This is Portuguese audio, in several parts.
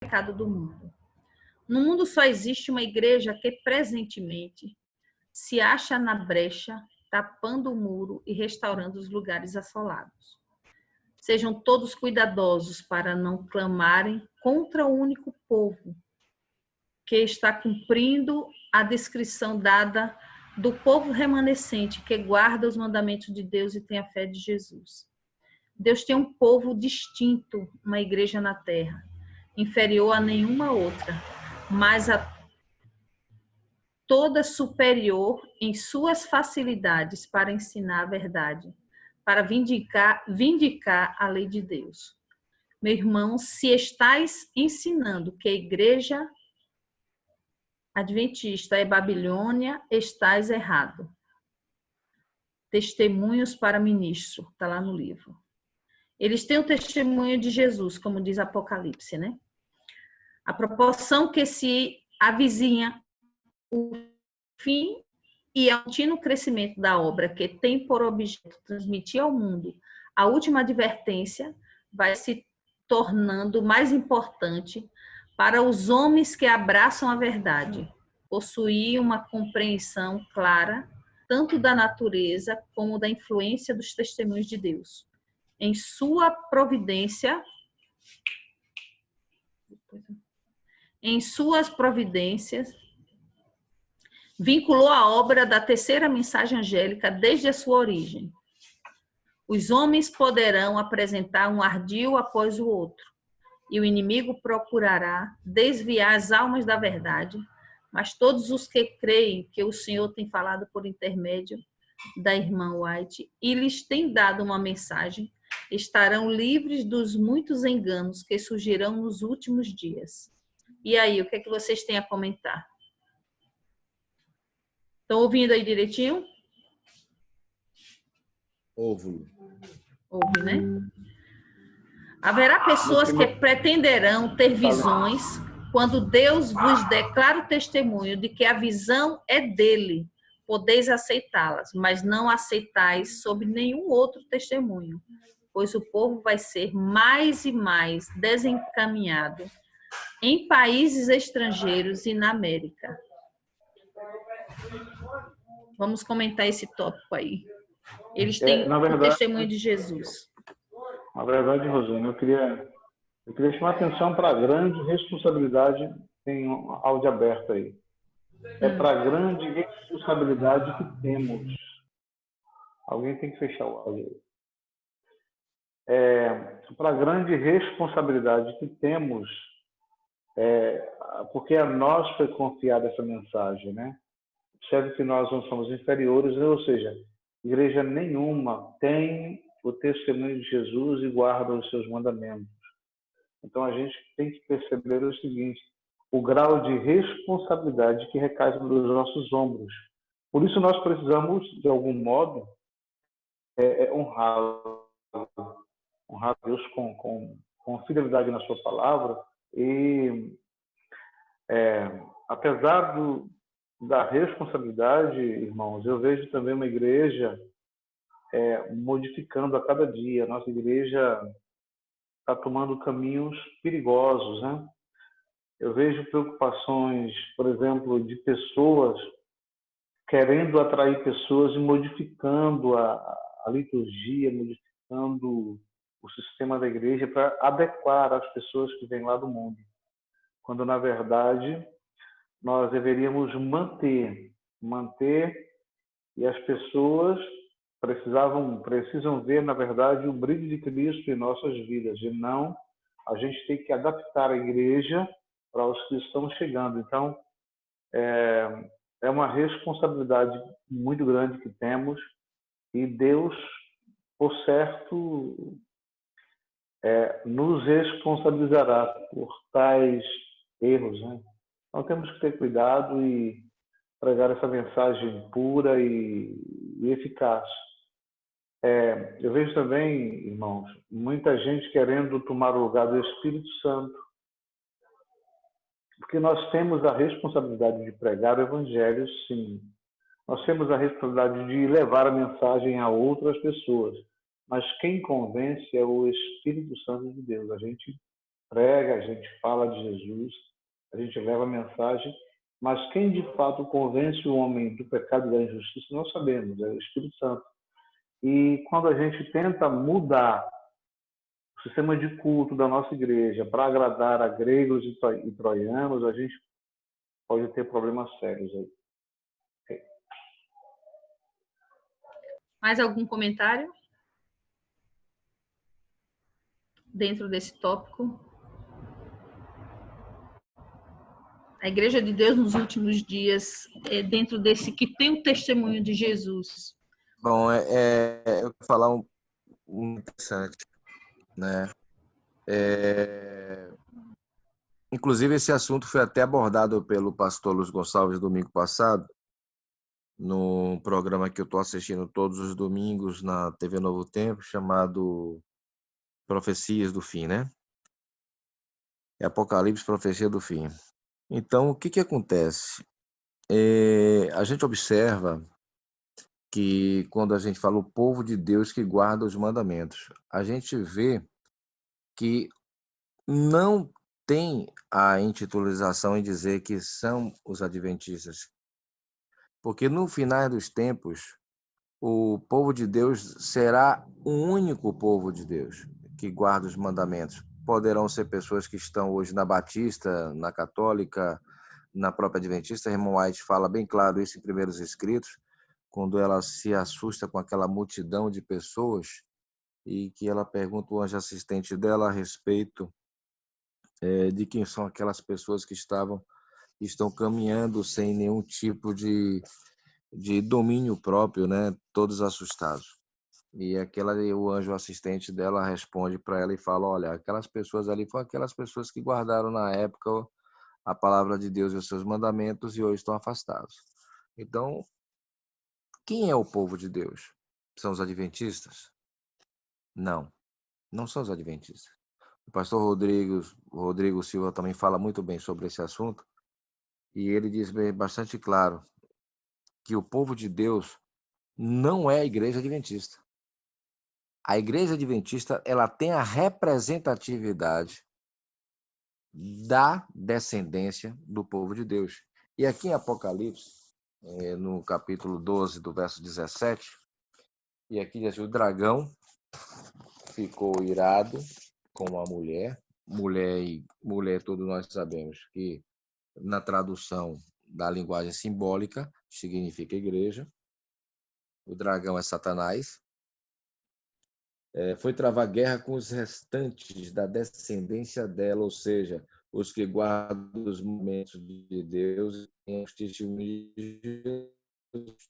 pecado do mundo. No mundo só existe uma igreja que presentemente se acha na brecha, tapando o muro e restaurando os lugares assolados. Sejam todos cuidadosos para não clamarem contra o único povo que está cumprindo a descrição dada do povo remanescente que guarda os mandamentos de Deus e tem a fé de Jesus. Deus tem um povo distinto, uma igreja na terra, inferior a nenhuma outra, mas a toda superior em suas facilidades para ensinar a verdade, para vindicar a lei de Deus. Meu irmão, se estais ensinando que a igreja adventista é Babilônia, estais errado. Testemunhos para ministro, está lá no livro. Eles têm o testemunho de Jesus, como diz Apocalipse, né? A proporção que se avizinha o fim e ao contínuo crescimento da obra que tem por objeto transmitir ao mundo a última advertência vai se tornando mais importante para os homens que abraçam a verdade, possuir uma compreensão clara tanto da natureza como da influência dos testemunhos de Deus. Em sua providência, em suas providências, vinculou a obra da terceira mensagem angélica desde a sua origem. Os homens poderão apresentar um ardil após o outro, e o inimigo procurará desviar as almas da verdade, mas todos os que creem que o Senhor tem falado por intermédio da irmã White e lhes tem dado uma mensagem, estarão livres dos muitos enganos que surgirão nos últimos dias. E aí, o que é que vocês têm a comentar? Estão ouvindo aí direitinho? Ouve, né? Haverá pessoas que pretenderão ter visões quando Deus vos declara o testemunho de que a visão é dele. Podeis aceitá-las, mas não aceitais sob nenhum outro testemunho, pois o povo vai ser mais e mais desencaminhado em países estrangeiros e na América. Vamos comentar esse tópico aí. Eles têm o testemunho de Jesus. Na verdade, Rosana, eu queria chamar a atenção para a grande responsabilidade, tem um áudio aberto aí. É para a grande responsabilidade que temos. Alguém tem que fechar o áudio aí. Para a grande responsabilidade que temos, porque a nós foi confiada essa mensagem, né? Observe que nós não somos inferiores, ou seja, igreja nenhuma tem o testemunho de Jesus e guarda os seus mandamentos. Então a gente tem que perceber o seguinte: o grau de responsabilidade que recai sobre os nossos ombros. Por isso nós precisamos, de algum modo, honrar Deus com fidelidade na sua palavra e, apesar da responsabilidade, irmãos, eu vejo também uma igreja modificando a cada dia. A nossa igreja está tomando caminhos perigosos, né? Eu vejo preocupações, por exemplo, de pessoas querendo atrair pessoas e modificando a liturgia, modificando o sistema da igreja para adequar às pessoas que vêm lá do mundo. Quando, na verdade, nós deveríamos manter e as pessoas precisam ver, na verdade, o brilho de Cristo em nossas vidas, e não a gente tem que adaptar a igreja para os que estão chegando. Então, é uma responsabilidade muito grande que temos, e Deus, por certo, nos responsabilizará por tais erros, né? Então, temos que ter cuidado e pregar essa mensagem pura e eficaz. Eu vejo também, irmãos, muita gente querendo tomar o lugar do Espírito Santo, porque nós temos a responsabilidade de pregar o Evangelho, sim. Nós temos a responsabilidade de levar a mensagem a outras pessoas, mas quem convence é o Espírito Santo de Deus. A gente prega, a gente fala de Jesus, a gente leva a mensagem, mas quem de fato convence o homem do pecado e da injustiça, nós sabemos, é o Espírito Santo. E quando a gente tenta mudar o sistema de culto da nossa igreja para agradar a gregos e troianos, a gente pode ter problemas sérios aí. Okay. Mais algum comentário dentro desse tópico? A Igreja de Deus nos últimos dias, dentro desse que tem o testemunho de Jesus. Bom, eu vou falar um interessante, né? Inclusive, esse assunto foi até abordado pelo pastor Luiz Gonçalves domingo passado, no programa que eu estou assistindo todos os domingos na TV Novo Tempo, chamado Profecias do Fim, né? É Apocalipse, Profecia do Fim. Então, o que acontece? A gente observa que quando a gente fala o povo de Deus que guarda os mandamentos, a gente vê que não tem a intitulização em dizer que são os adventistas, porque no final dos tempos, o povo de Deus será o único povo de Deus que guarda os mandamentos. Poderão ser pessoas que estão hoje na Batista, na Católica, na própria Adventista. A irmã White fala bem claro isso em Primeiros Escritos, quando ela se assusta com aquela multidão de pessoas e que ela pergunta ao anjo assistente dela a respeito de quem são aquelas pessoas que estão caminhando sem nenhum tipo de domínio próprio, né? Todos assustados. E o anjo assistente dela responde para ela e fala: olha, aquelas pessoas ali foram aquelas pessoas que guardaram na época a palavra de Deus e os seus mandamentos e hoje estão afastados. Então, quem é o povo de Deus? São os adventistas? Não, não são os adventistas. O pastor Rodrigo Silva também fala muito bem sobre esse assunto e ele diz bastante claro que o povo de Deus não é a igreja adventista. A igreja adventista, ela tem a representatividade da descendência do povo de Deus. E aqui em Apocalipse, no capítulo 12, do verso 17, e aqui diz: o dragão ficou irado com a mulher. Mulher, todos nós sabemos que na tradução da linguagem simbólica significa igreja. O dragão é Satanás. Foi travar guerra com os restantes da descendência dela, ou seja, os que guardam os mandamentos de Deus e os testemunhos de Jesus.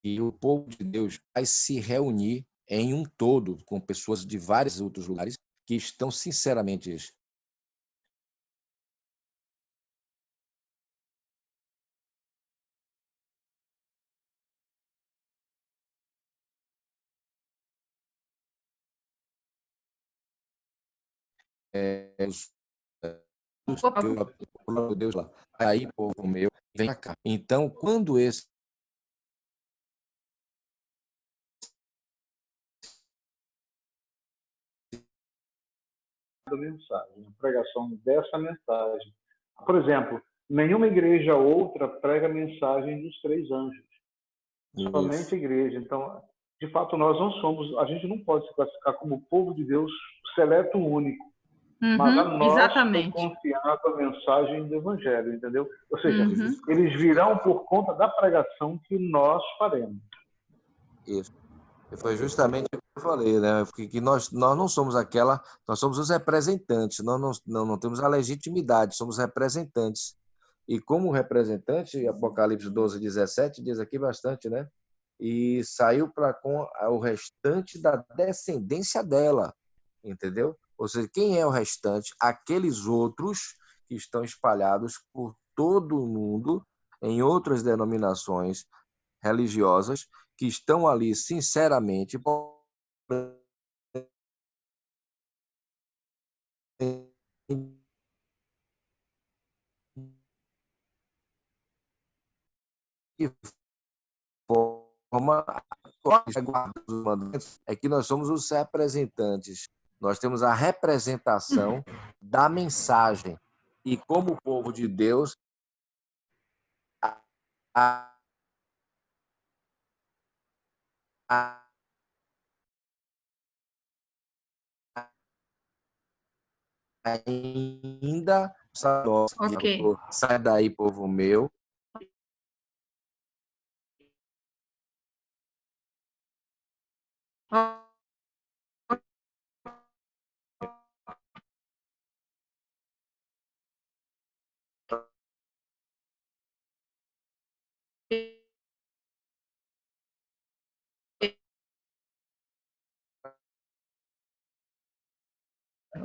E o povo de Deus vai se reunir em um todo com pessoas de vários outros lugares que estão sinceramente Deus lá. Aí, povo meu, vem cá. Então, quando esse da mensagem, a pregação dessa mensagem. Por exemplo, nenhuma igreja outra prega a mensagem dos três anjos. Somente a igreja. Então, de fato, nós não somos, a gente não pode se classificar como povo de Deus seleto único. Mas a nós exatamente. foi confiada a mensagem do Evangelho, entendeu? Ou seja, eles virão por conta da pregação que nós faremos. Isso. Foi justamente o que eu falei, né? Que nós não somos nós somos os representantes, nós não temos a legitimidade, somos representantes. E como representante, Apocalipse 12, 17 diz aqui bastante, né? E saiu com o restante da descendência dela, entendeu? Ou seja, quem é o restante? Aqueles outros que estão espalhados por todo o mundo, em outras denominações religiosas, que estão ali sinceramente forma os mandamentos é que nós somos os representantes. Nós temos a representação da mensagem. E como povo de Deus, a, a, ainda Ok. sai daí, povo meu.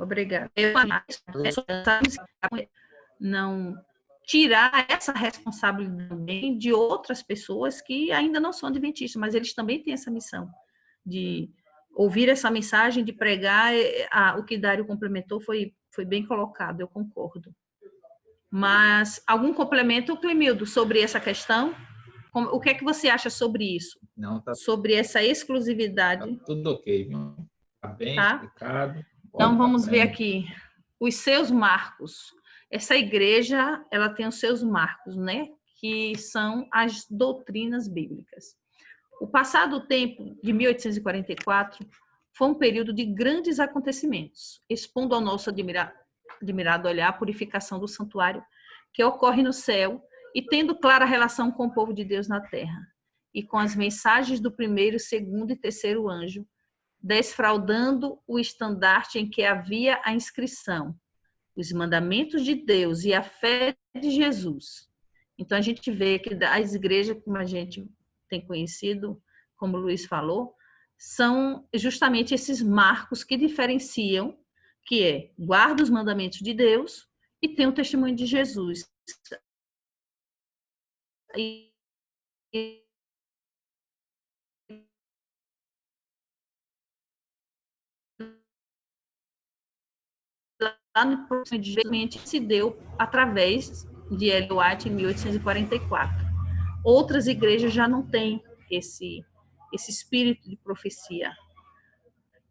Obrigada. Não tirar essa responsabilidade também de outras pessoas que ainda não são adventistas, mas eles também têm essa missão de ouvir essa mensagem, de pregar. O que Dário complementou foi bem colocado, eu concordo. Mas algum complemento, Clemildo, sobre essa questão? O que é que você acha sobre isso? Não, tá, sobre essa exclusividade? tá tudo ok, viu? Tá bem Tá? explicado. Então, vamos ver aqui. Os seus marcos. Essa igreja, ela tem os seus marcos, né? Que são as doutrinas bíblicas. O passado tempo de 1844 foi um período de grandes acontecimentos, expondo ao nosso admirado olhar a purificação do santuário que ocorre no céu e tendo clara relação com o povo de Deus na terra, e com as mensagens do primeiro, segundo e terceiro anjo, desfraldando o estandarte em que havia a inscrição, os mandamentos de Deus e a fé de Jesus. Então, a gente vê que as igrejas, como a gente tem conhecido, como o Luiz falou, são justamente esses marcos que diferenciam, que é, guarda os mandamentos de Deus e tem o testemunho de Jesus. Lá no próximo dia, se deu através de Ellen White em 1844. Outras igrejas já não têm esse espírito de profecia.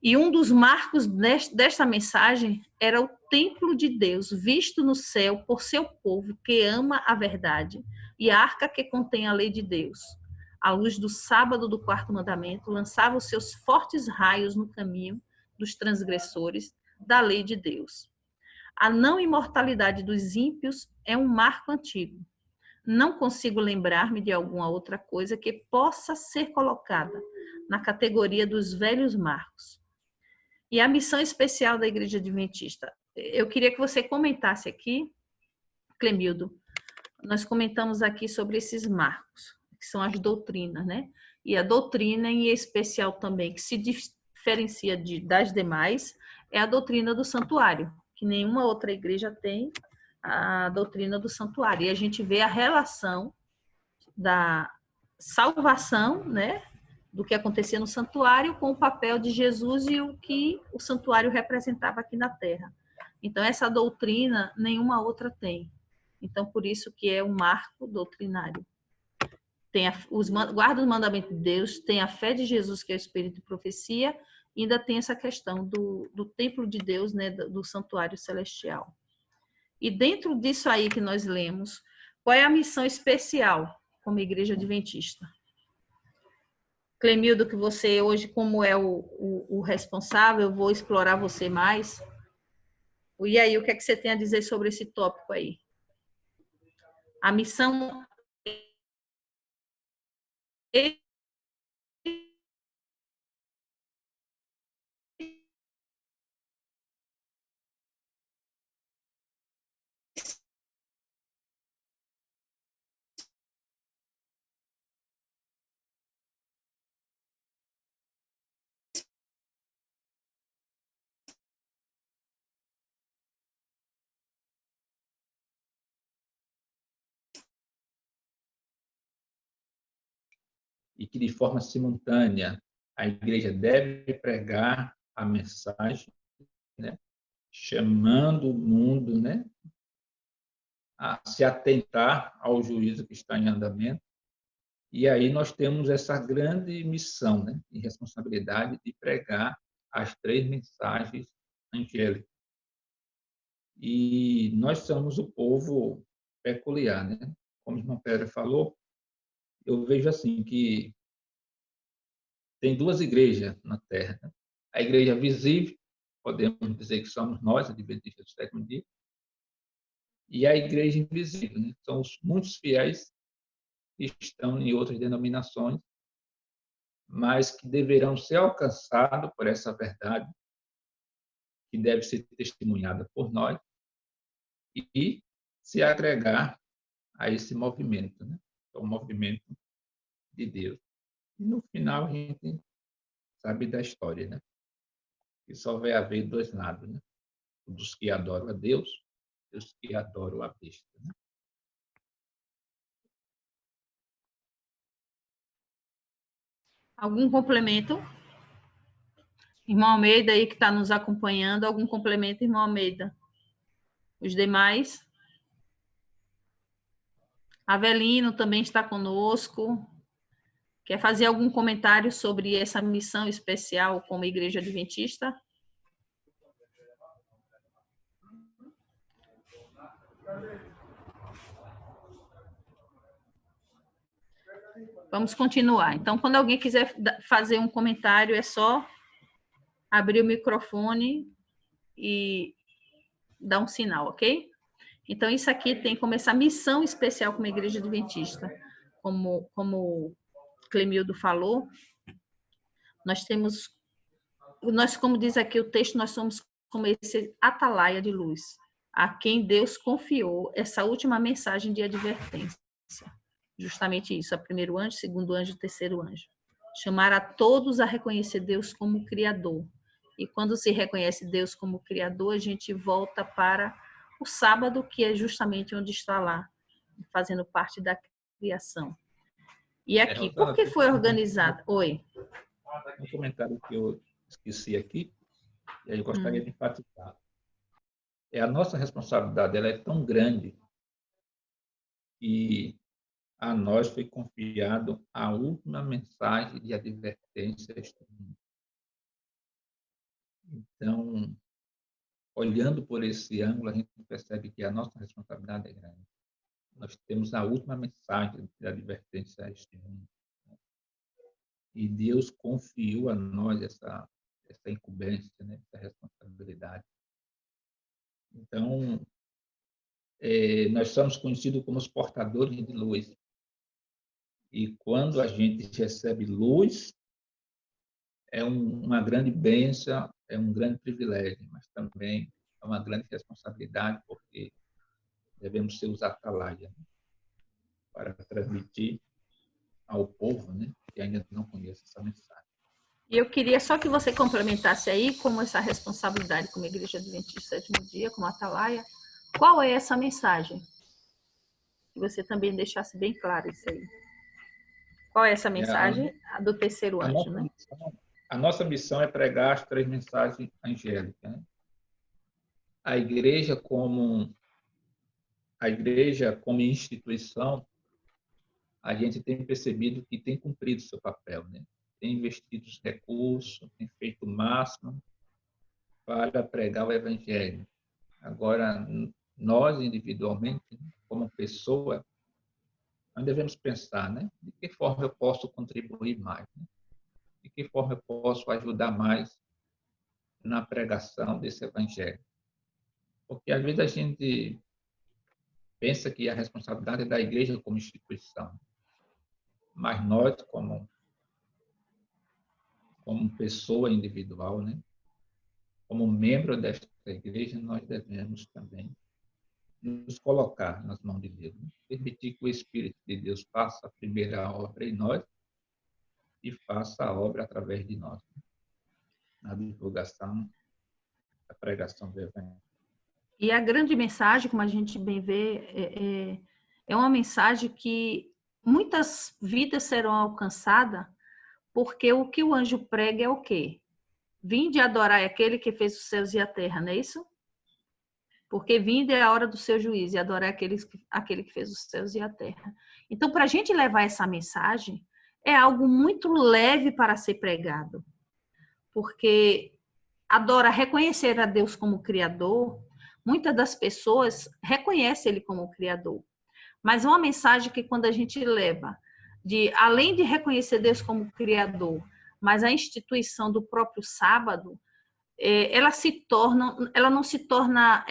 E um dos marcos desta mensagem era o templo de Deus, visto no céu por seu povo que ama a verdade, e a arca que contém a lei de Deus. A luz do sábado do quarto mandamento lançava os seus fortes raios no caminho dos transgressores da lei de Deus. A não imortalidade dos ímpios é um marco antigo. Não consigo lembrar-me de alguma outra coisa que possa ser colocada na categoria dos velhos marcos. E a missão especial da Igreja Adventista. Eu queria que você comentasse aqui, Clemildo. Nós comentamos aqui sobre esses marcos, que são as doutrinas, né? E a doutrina, em especial também, que se diferencia das demais, é a doutrina do santuário, que nenhuma outra igreja tem a doutrina do santuário. E a gente vê a relação da salvação, né, do que acontecia no santuário com o papel de Jesus e o que o santuário representava aqui na Terra. Então, essa doutrina nenhuma outra tem. Então, por isso que é um marco doutrinário. Guarda os mandamentos de Deus, tem a fé de Jesus, que é o Espírito de profecia, e ainda tem essa questão do templo de Deus, né, do santuário celestial. E dentro disso aí que nós lemos, qual é a missão especial como igreja adventista? Clemildo, que você hoje, como é o responsável, eu vou explorar você mais. E aí, o que é que você tem a dizer sobre esse tópico aí? A missão E que, de forma simultânea, a igreja deve pregar a mensagem, né? Chamando o mundo, né, a se atentar ao juízo que está em andamento, E aí nós temos essa grande missão, né, e responsabilidade de pregar as 3 mensagens angélicas. E nós somos o povo peculiar, né? Como o irmão Pedro falou, eu vejo assim que tem 2 igrejas na Terra, né? A igreja visível, podemos dizer que somos nós, adventistas do sétimo dia, e a igreja invisível, né? São os muitos fiéis que estão em outras denominações, mas que deverão ser alcançados por essa verdade, que deve ser testemunhada por nós, e se agregar a esse movimento, né? É o movimento de Deus. E no final a gente sabe da história, né? Que só vai haver 2 lados, né? Dos que adoram a Deus e os que adoram a besta, né? Algum complemento? Irmão Almeida aí que está nos acompanhando, algum complemento, irmão Almeida? Os demais? Avelino também está conosco. Quer fazer algum comentário sobre essa missão especial como Igreja Adventista? Vamos continuar. Então, quando alguém quiser fazer um comentário, é só abrir o microfone e dar um sinal, ok? Então, isso aqui tem como essa missão especial como Igreja Adventista. Como Clemildo falou, nós, como diz aqui o texto, nós somos como esse atalaia de luz, a quem Deus confiou essa última mensagem de advertência. Justamente isso, a primeiro anjo, segundo anjo, terceiro anjo. Chamar a todos a reconhecer Deus como Criador. E quando se reconhece Deus como Criador, a gente volta para o sábado, que é justamente onde está lá, fazendo parte da criação. E aqui, por que foi organizado? Oi. Um comentário que eu esqueci aqui, e aí eu gostaria de enfatizar. A nossa responsabilidade, ela é tão grande que a nós foi confiado a última mensagem de advertência a este mundo. Então, olhando por esse ângulo, a gente percebe que a nossa responsabilidade é grande. Nós temos a última mensagem de advertência a este mundo. E Deus confiou a nós essa incumbência, né? Essa responsabilidade. Então, nós somos conhecidos como os portadores de luz. E quando a gente recebe luz, é uma grande bênção, é um grande privilégio, mas também é uma grande responsabilidade, porque devemos ser os atalaias, né? Para transmitir ao povo, né, que ainda não conhece essa mensagem. E eu queria só que você complementasse aí, como essa responsabilidade como Igreja Adventista do Sétimo Dia, como atalaia, qual é essa mensagem? Que você também deixasse bem claro isso aí. Qual é essa mensagem? A do terceiro anjo, né? A nossa missão é pregar as 3 mensagens angélicas, né? A igreja como instituição, a gente tem percebido que tem cumprido seu papel, né? Tem investido os recursos, tem feito o máximo para pregar o evangelho. Agora, nós individualmente, como pessoa, nós devemos pensar, né? De que forma eu posso contribuir mais, né? De que forma eu posso ajudar mais na pregação desse evangelho? Porque às vezes a gente pensa que a responsabilidade é da igreja como instituição, mas nós como pessoa individual, né? Como membro desta igreja, nós devemos também nos colocar nas mãos de Deus, né? Permitir que o Espírito de Deus faça a primeira obra em nós e faça a obra através de nós, né? Na divulgação, da pregação do Evangelho. E a grande mensagem, como a gente bem vê, é uma mensagem que muitas vidas serão alcançadas, porque o que o anjo prega é o quê? Vinde adorar aquele que fez os céus e a terra, não é isso? porque vinda é a hora do seu juízo, e adorar aquele que fez os céus e a terra. Então, para a gente levar essa mensagem, é algo muito leve para ser pregado, porque reconhecer a Deus como Criador, muitas das pessoas reconhecem Ele como Criador, mas é uma mensagem que quando a gente leva, além de reconhecer Deus como Criador, mas a instituição do próprio sábado, ela não se torna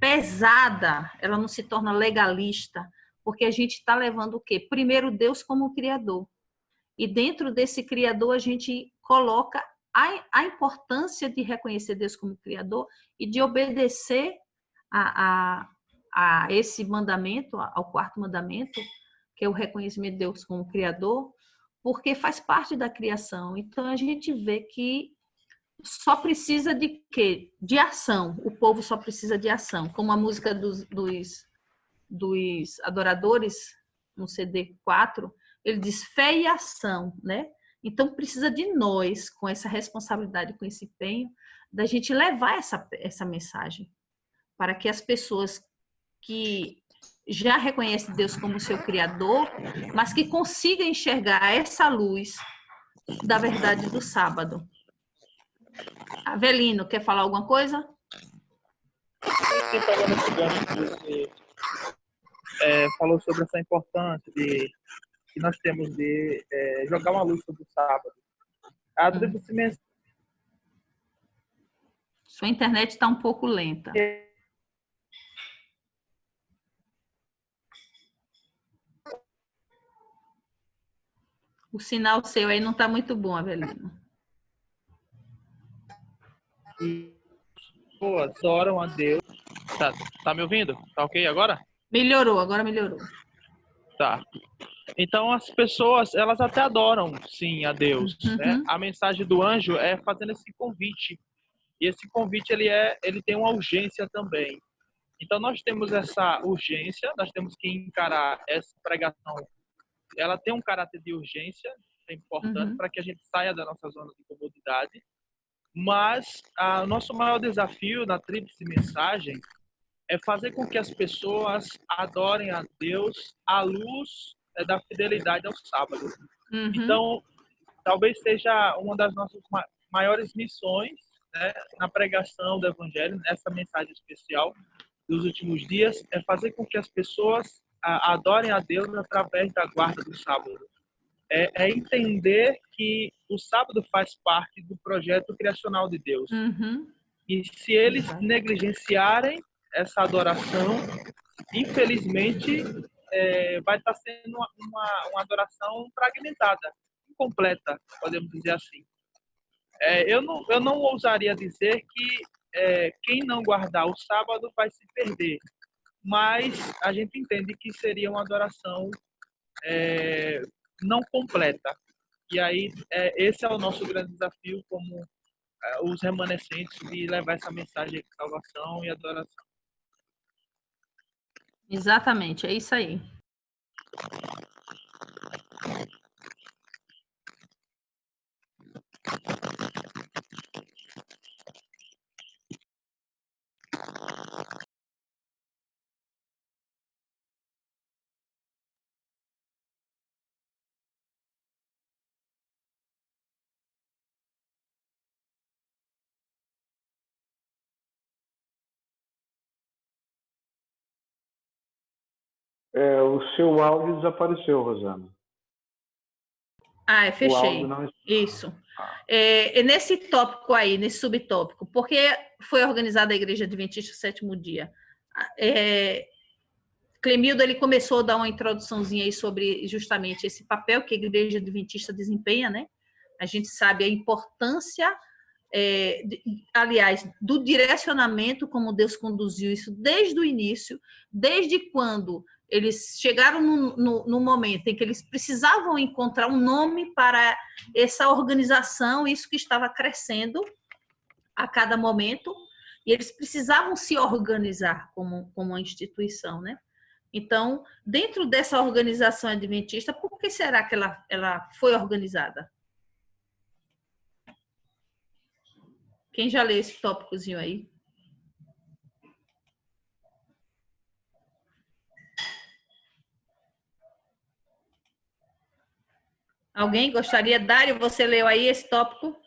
pesada, ela não se torna legalista, porque a gente está levando o quê? Primeiro Deus como Criador. E dentro desse Criador a gente coloca a importância de reconhecer Deus como Criador e de obedecer a esse mandamento, ao quarto mandamento, que é o reconhecimento de Deus como Criador, porque faz parte da criação. Então a gente vê que só precisa de quê? De ação. O povo só precisa de ação. Como a música dos adoradores, no CD 4, ele diz fé e ação, né? Então precisa de nós, com essa responsabilidade, com esse empenho, da gente levar essa mensagem para que as pessoas que já reconhecem Deus como seu Criador, mas que consigam enxergar essa luz da verdade do sábado. Avelino, quer falar alguma coisa? Sim, pegando esse gancho que você falou sobre essa importância que nós temos de jogar uma luz sobre o sábado. A tríplice mensagem. Sua internet está um pouco lenta. O sinal seu aí não está muito bom, Avelino. Adoram a Deus. Tá me ouvindo? Tá ok agora? Melhorou, agora melhorou. Tá. Então as pessoas, elas até adoram, sim, a Deus, né? A mensagem do anjo é fazendo esse convite. E esse convite, ele tem uma urgência também. Então nós temos essa urgência, nós temos que encarar essa pregação. Ela tem um caráter de urgência, é importante para que a gente saia da nossa zona de comodidade. Mas o nosso maior desafio na tríplice mensagem é fazer com que as pessoas adorem a Deus à luz da fidelidade ao sábado. Então, talvez seja uma das nossas maiores missões, né, na pregação do Evangelho, nessa mensagem especial dos últimos dias, é fazer com que as pessoas adorem a Deus através da guarda do sábado. É entender que o sábado faz parte do projeto criacional de Deus. E se eles negligenciarem essa adoração, infelizmente, vai estar sendo uma adoração fragmentada, incompleta, podemos dizer assim. Eu não ousaria dizer que quem não guardar o sábado vai se perder, mas a gente entende que seria uma adoração não completa. E aí, esse é o nosso grande desafio como os remanescentes de levar essa mensagem de salvação e adoração. Exatamente, é isso aí. O seu áudio desapareceu, Rosana. Fechei. O áudio não... Isso. Nesse tópico aí, nesse subtópico, porque foi organizada a Igreja Adventista Sétimo Dia? Clemildo, ele começou a dar uma introduçãozinha aí sobre justamente esse papel que a Igreja Adventista desempenha, né? A gente sabe a importância, aliás, do direcionamento, como Deus conduziu isso desde o início, desde quando eles chegaram no momento em que eles precisavam encontrar um nome para essa organização, isso que estava crescendo a cada momento, e eles precisavam se organizar como uma instituição, né? Então, dentro dessa organização adventista, por que será que ela foi organizada? Quem já leu esse tópicozinho aí? Alguém gostaria? Dário, você leu aí esse tópico?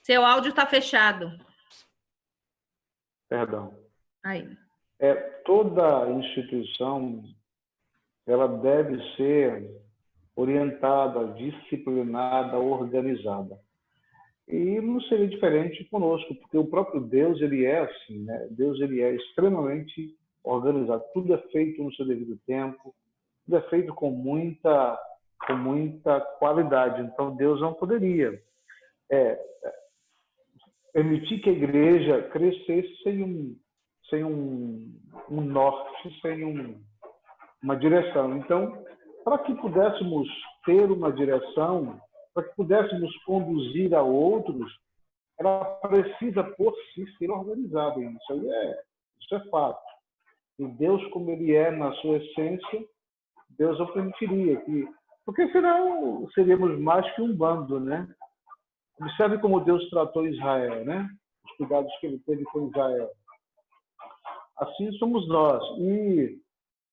Seu áudio está fechado. Perdão. Aí. Toda instituição, ela deve ser orientada, disciplinada, organizada. E não seria diferente conosco, porque o próprio Deus, ele é assim, né? Deus, ele é extremamente organizado. Tudo é feito no seu devido tempo, tudo é feito com muita qualidade. Então, Deus não poderia permitir que a igreja crescesse sem um norte, sem uma direção. Então, para que pudéssemos ter uma direção, para que pudéssemos conduzir a outros, ela precisa, por si, ser organizada. Isso é fato. E Deus, como ele é na sua essência, Deus não permitiria que... Porque senão seríamos mais que um bando, né? Observe como Deus tratou Israel, né? Os cuidados que ele teve com Israel. Assim somos nós. E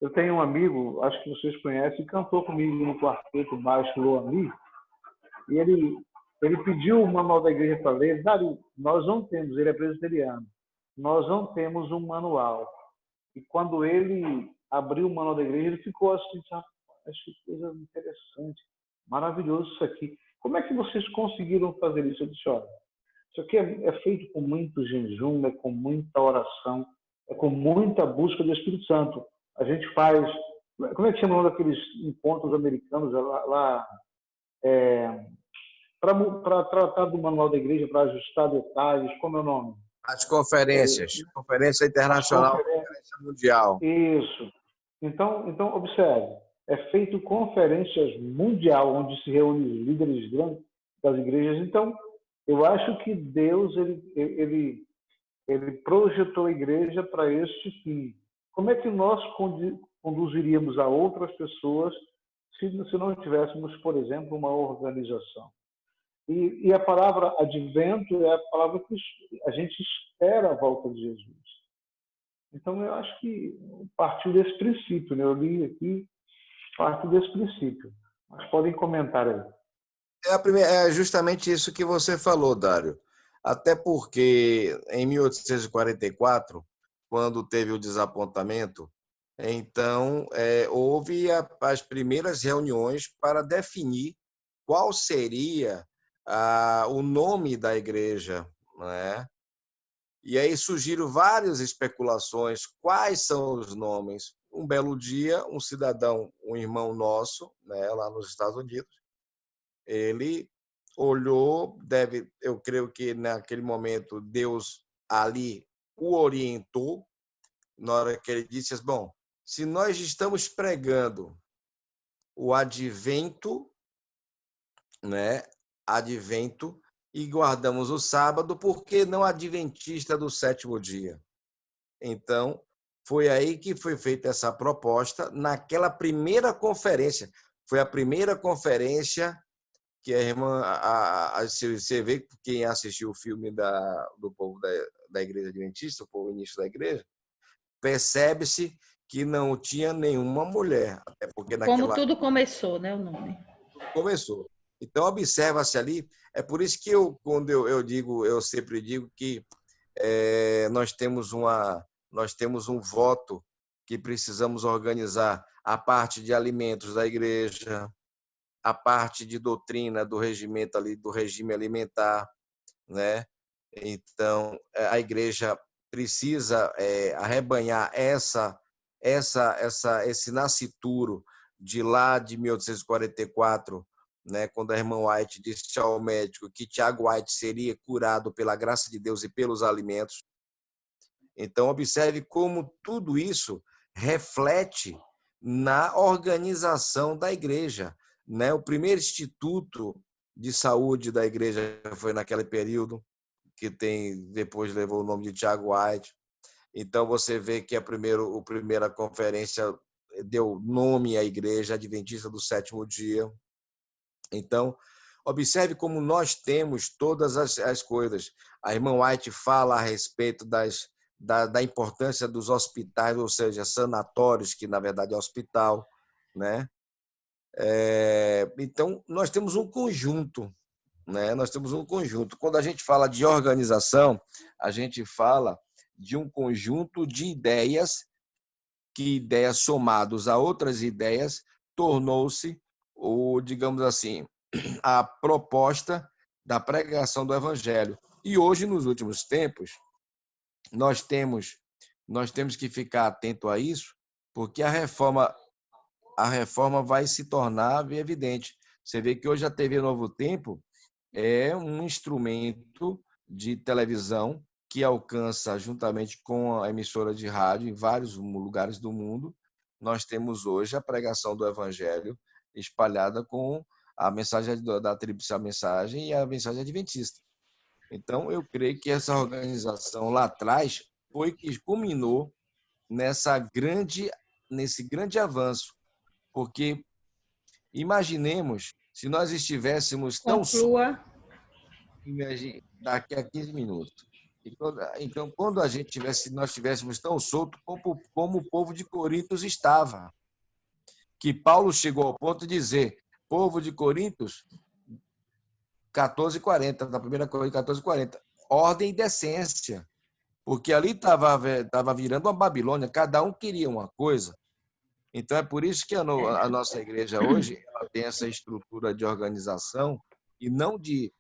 eu tenho um amigo, acho que vocês conhecem, que cantou comigo no quarteto baixo Loami, e ele pediu uma nova igreja para ler. Dário, nós não temos, ele é presbiteriano, nós não temos um manual. E quando ele abriu o manual da igreja, ele ficou assim, que coisa interessante, maravilhoso isso aqui. Como é que vocês conseguiram fazer isso? Eu disse, olha, isso aqui é feito com muito jejum, é com muita oração, é com muita busca do Espírito Santo. A gente faz, como é que chama daqueles encontros americanos lá para tratar do manual da igreja, para ajustar detalhes, como é o nome? As conferências, Conferência Internacional, Conferência Mundial. Isso. Então, observe, é feito conferências mundial, onde se reúnem os líderes grandes das igrejas. Então, eu acho que Deus ele projetou a igreja para este fim. Como é que nós conduziríamos a outras pessoas se não tivéssemos, por exemplo, uma organização? E a palavra advento é a palavra que a gente espera a volta de Jesus. Então, eu acho que partiu desse princípio, né? Eu li aqui, partiu desse princípio. Mas podem comentar aí. É justamente isso que você falou, Dário. Até porque em 1844, quando teve o desapontamento, então houve as primeiras reuniões para definir qual seria o nome da igreja, né? E aí surgiram várias especulações. Quais são os nomes? Um belo dia, um cidadão, um irmão nosso, né, lá nos Estados Unidos, ele olhou, eu creio que naquele momento Deus ali o orientou, na hora que ele disse, bom, se nós estamos pregando o advento, né, advento, e guardamos o sábado, por que não adventista do sétimo dia? Então, foi aí que foi feita essa proposta, naquela primeira conferência. Foi a primeira conferência que a irmã, você vê, quem assistiu o filme do povo da Igreja Adventista, o povo início da igreja, percebe-se que não tinha nenhuma mulher. Até porque Como tudo começou, né, o nome? Começou. Então, observa-se ali, é por isso que quando eu sempre digo que nós temos um voto que precisamos organizar a parte de alimentos da igreja, a parte de doutrina do regimento ali, do regime alimentar, né? Então, a igreja precisa arrebanhar esse nascituro de lá de 1844, né, quando a irmã White disse ao médico que Tiago White seria curado pela graça de Deus e pelos alimentos. Então, observe como tudo isso reflete na organização da igreja, né? O primeiro instituto de saúde da igreja foi naquele período, que depois levou o nome de Tiago White. Então, você vê que a primeira conferência deu nome à Igreja Adventista do Sétimo Dia. Então, Observe como nós temos todas as coisas. A irmã White fala a respeito da importância dos hospitais, ou seja, sanatórios, que na verdade é hospital, né? Então, nós temos um conjunto, né? Nós temos um conjunto. Quando a gente fala de organização, a gente fala de um conjunto de ideias, que ideias somadas a outras ideias tornou-se, digamos assim, a proposta da pregação do evangelho. E hoje, nos últimos tempos, nós temos que ficar atento a isso, porque a reforma vai se tornar evidente. Você vê que hoje a TV Novo Tempo é um instrumento de televisão que alcança, juntamente com a emissora de rádio, em vários lugares do mundo. Nós temos hoje a pregação do evangelho espalhada com a mensagem da Tríplice Mensagem e a mensagem adventista. Então, eu creio que essa organização lá atrás foi que culminou nesse grande avanço, porque imaginemos se nós estivéssemos tão Conclua. daqui a 15 minutos. Então, quando nós estivéssemos tão soltos como o povo de Corinto estava, que Paulo chegou ao ponto de dizer, povo de Corinto, 14:40, na primeira Coríntios 14:40, ordem e decência, porque ali estava virando uma Babilônia, cada um queria uma coisa. Então, é por isso que a nossa igreja hoje ela tem essa estrutura de organização e não de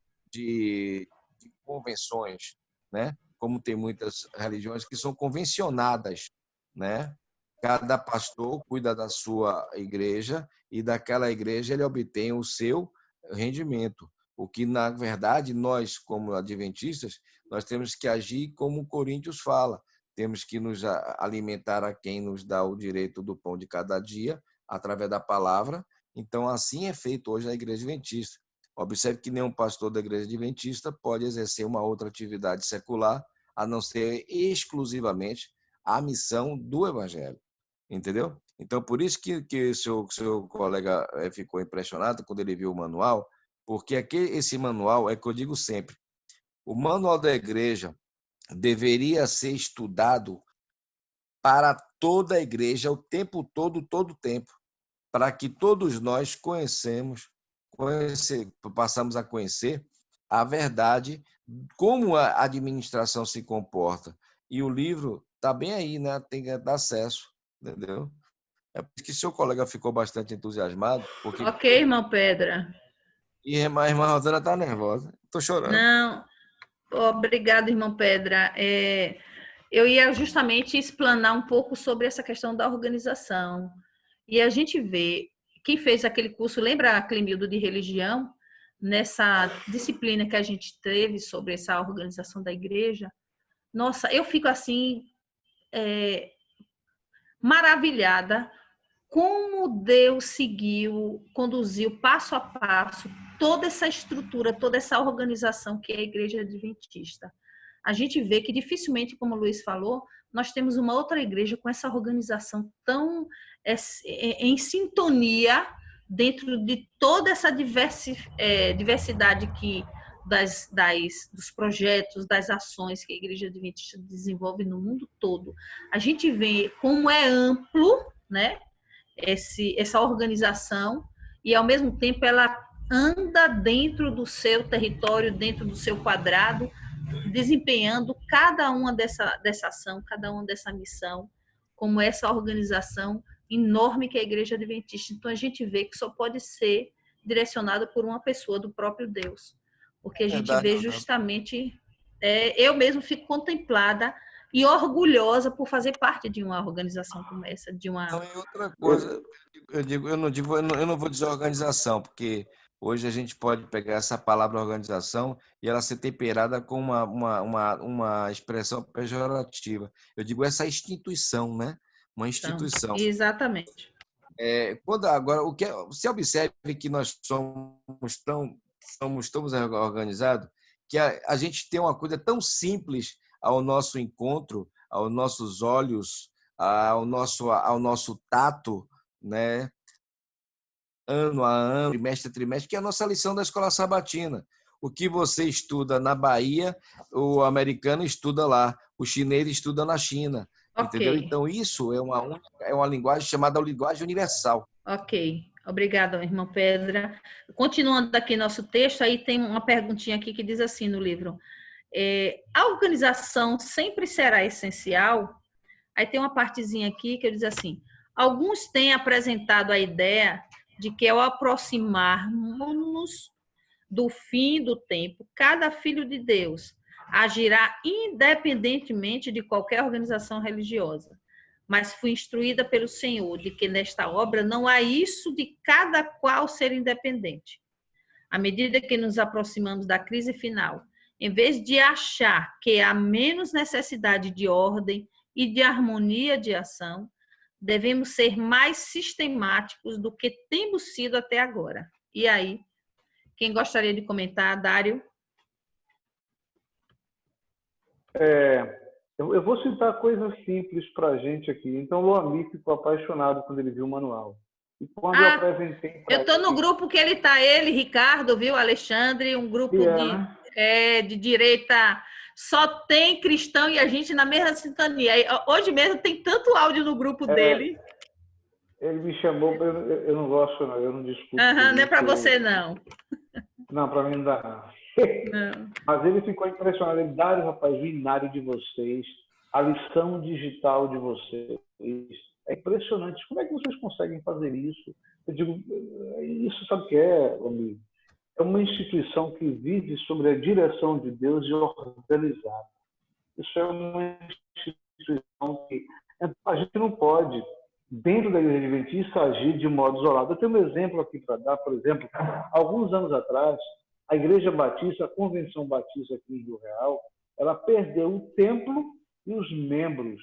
convenções, né? Como tem muitas religiões que são convencionadas, né? Cada pastor cuida da sua igreja e daquela igreja ele obtém o seu rendimento. O que, na verdade, nós, como adventistas, nós temos que agir como Coríntios fala. Temos que nos alimentar a quem nos dá o direito do pão de cada dia, através da palavra. Então, assim é feito hoje a igreja adventista. Observe que nenhum pastor da igreja adventista pode exercer uma outra atividade secular, a não ser exclusivamente a missão do evangelho. Entendeu? Então, por isso que seu colega ficou impressionado quando ele viu o manual, porque esse manual, é que eu digo sempre, o manual da igreja deveria ser estudado para toda a igreja o tempo todo o tempo, para que todos nós passamos a conhecer a verdade, como a administração se comporta. E o livro está bem aí, né? Tem que dar acesso, entendeu? É por isso que seu colega ficou bastante entusiasmado. Porque... Ok, irmão Pedra. E a irmã Rosana está nervosa. Estou chorando. Não, obrigado, irmão Pedra. Eu ia justamente explanar um pouco sobre essa questão da organização. E a gente vê, quem fez aquele curso, lembra, Clemildo, de religião? Nessa disciplina que a gente teve sobre essa organização da igreja, nossa, eu fico assim, maravilhada como Deus conduziu passo a passo toda essa estrutura, toda essa organização que é a igreja adventista. A gente vê que dificilmente, como o Luiz falou, nós temos uma outra igreja com essa organização tão em sintonia dentro de toda essa diversidade dos projetos, das ações que a igreja adventista desenvolve no mundo todo. A gente vê como é amplo, né, essa organização, e ao mesmo tempo ela anda dentro do seu território, dentro do seu quadrado, desempenhando cada uma dessa ação, cada uma dessa missão, como essa organização enorme que é a igreja adventista. Então a gente vê que só pode ser direcionada por uma pessoa do próprio Deus, porque a gente vê justamente, eu mesmo fico contemplada e orgulhosa por fazer parte de uma organização como essa, de uma... Não, e outra coisa, eu não vou dizer organização, porque hoje a gente pode pegar essa palavra organização e ela ser temperada com uma expressão pejorativa. Eu digo essa instituição, né? Uma instituição. Exatamente. Agora, você observe que nós somos tão organizados que a gente tem uma coisa tão simples ao nosso encontro, aos nossos olhos, ao nosso tato, né? ano a ano, trimestre a trimestre, que é a nossa lição da escola sabatina. O que você estuda na Bahia, o americano estuda lá, o chinês estuda na China. Entendeu? Ok, Então, isso é uma linguagem chamada linguagem universal. ok. Obrigada, irmã Pedra. Continuando aqui nosso texto, aí tem uma perguntinha aqui que diz assim no livro. A organização sempre será essencial? Aí tem uma partezinha aqui que diz assim: alguns têm apresentado a ideia de que ao aproximarmos do fim do tempo, cada filho de Deus agirá independentemente de qualquer organização religiosa. Mas fui instruída pelo Senhor de que nesta obra não há isso de cada qual ser independente. À medida que nos aproximamos da crise final, em vez de achar que há menos necessidade de ordem e de harmonia de ação, devemos ser mais sistemáticos do que temos sido até agora. E aí, quem gostaria de comentar, Dário? Eu vou citar coisas simples para a gente aqui. Então, o Loami ficou apaixonado quando ele viu o manual. E quando eu apresentei para eu estou no grupo que ele está, ele, Ricardo, viu, Alexandre, um grupo de direita, só tem cristão e a gente na mesma sintonia. Hoje mesmo tem tanto áudio no grupo dele. Ele me chamou, eu não gosto, não, eu não discuto. Não é para você, não. Não, para mim não dá, não. Mas ele ficou impressionado. Ele, Dário, rapaz, o inário de vocês, a lição digital de vocês, é impressionante. Como é que vocês conseguem fazer isso? Eu digo, isso sabe o que é, amigo? É uma instituição que vive sobre a direção de Deus e organizada. Isso é uma instituição que a gente não pode, dentro da Igreja Adventista, agir de modo isolado. Eu tenho um exemplo aqui para dar, por exemplo, alguns anos atrás, a Igreja Batista, a Convenção Batista aqui em Rio Real, ela perdeu o templo e os membros.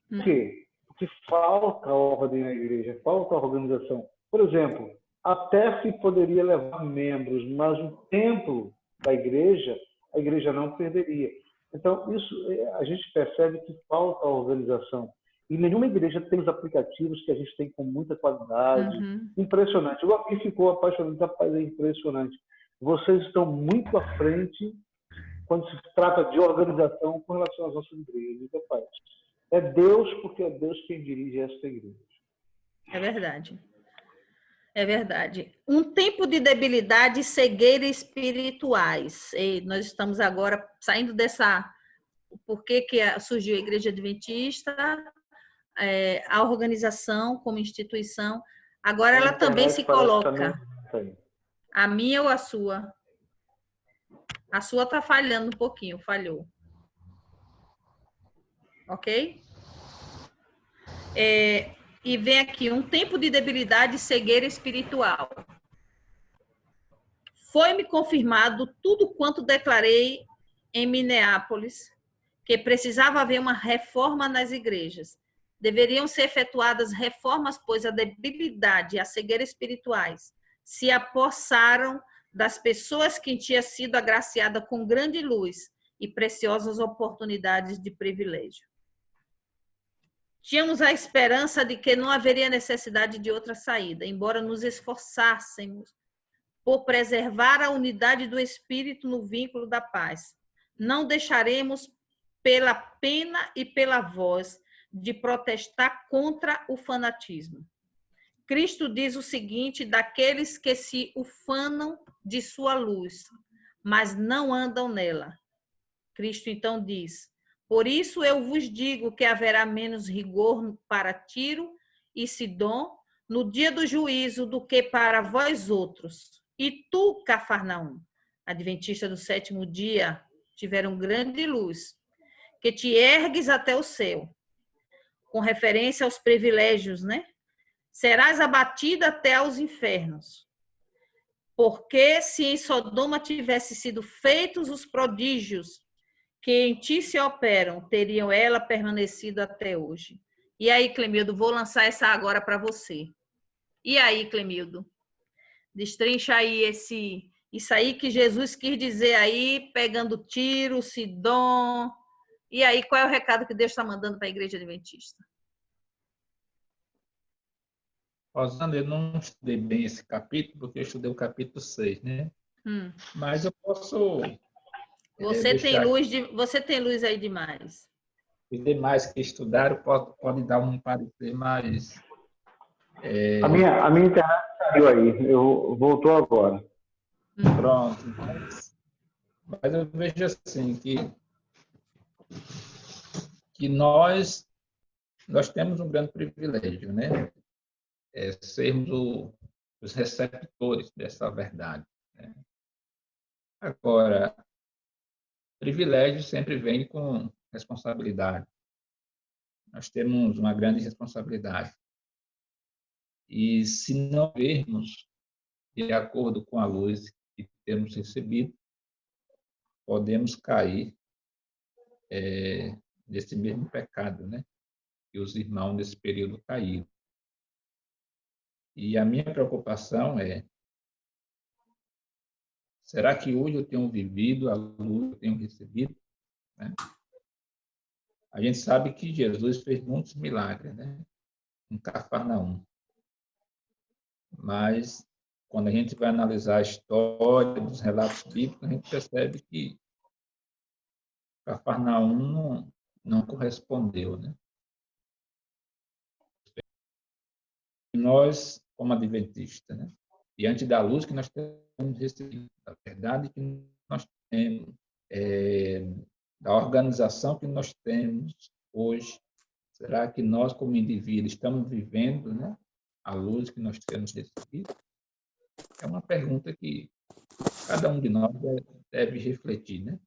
Por quê? Porque falta ordem na igreja, falta organização. Por exemplo, até se poderia levar membros, mas o templo da igreja, a igreja não perderia. Então, isso a gente percebe que falta organização. E nenhuma igreja tem os aplicativos que a gente tem com muita qualidade. Impressionante. O Loami ficou apaixonado. Rapaz, é impressionante. Vocês estão muito à frente quando se trata de organização com relação às nossas igrejas. Rapaz, é Deus, porque é Deus quem dirige esta igreja. É verdade. É verdade. Um tempo de debilidade e cegueira espirituais. E nós estamos agora saindo dessa... Por que surgiu a Igreja Adventista, a organização como instituição. Agora ela também se coloca. A minha ou a sua? A sua está falhando um pouquinho, falhou. Ok? E vem aqui, um tempo de debilidade e cegueira espiritual. Foi-me confirmado tudo quanto declarei em Minneapolis, que precisava haver uma reforma nas igrejas. Deveriam ser efetuadas reformas, pois a debilidade e a cegueira espirituais se apossaram das pessoas que tinham sido agraciadas com grande luz e preciosas oportunidades de privilégio. Tínhamos a esperança de que não haveria necessidade de outra saída, embora nos esforçássemos por preservar a unidade do espírito no vínculo da paz. Não deixaremos, pela pena e pela voz, de protestar contra o fanatismo. Cristo diz o seguinte daqueles que se ufanam de sua luz, mas não andam nela. Cristo então diz: por isso eu vos digo que haverá menos rigor para Tiro e Sidom no dia do juízo do que para vós outros. E tu, Cafarnaum, adventista do sétimo dia, tiveram grande luz, que te ergues até o céu, com referência aos privilégios, né? Serás abatida até aos infernos. Porque se em Sodoma tivesse sido feitos os prodígios que em ti se operam, teriam ela permanecido até hoje. E aí, Clemildo, vou lançar essa agora para você. E aí, Clemildo? Destrincha aí isso aí que Jesus quis dizer aí, pegando Tiro, Sidom. E aí, qual é o recado que Deus está mandando para a Igreja Adventista? Rosana, eu não estudei bem esse capítulo, porque eu estudei o capítulo 6, né? Mas eu posso deixar Você tem luz aí demais. os demais que estudaram pode dar um parecer mais... A minha internet saiu aí, voltou agora. Pronto. Mas eu vejo assim que nós temos um grande privilégio, né? Sermos os receptores dessa verdade, né? Agora, privilégio sempre vem com responsabilidade. Nós temos uma grande responsabilidade. E se não vermos de acordo com a luz que temos recebido, podemos cair nesse mesmo pecado, né? Que os irmãos nesse período caíram. E a minha preocupação será que hoje eu tenho vivido a luz que eu tenho recebido, né? A gente sabe que Jesus fez muitos milagres, né? Em Cafarnaum. Mas, quando a gente vai analisar a história dos relatos bíblicos, a gente percebe que Cafarnaum não correspondeu, né? Nós, como adventistas, né? Diante da luz que nós temos recebido, da verdade que nós temos, da organização que nós temos hoje, será que nós, como indivíduos, estamos vivendo, né, a luz que nós temos recebido? É uma pergunta que cada um de nós deve refletir, né?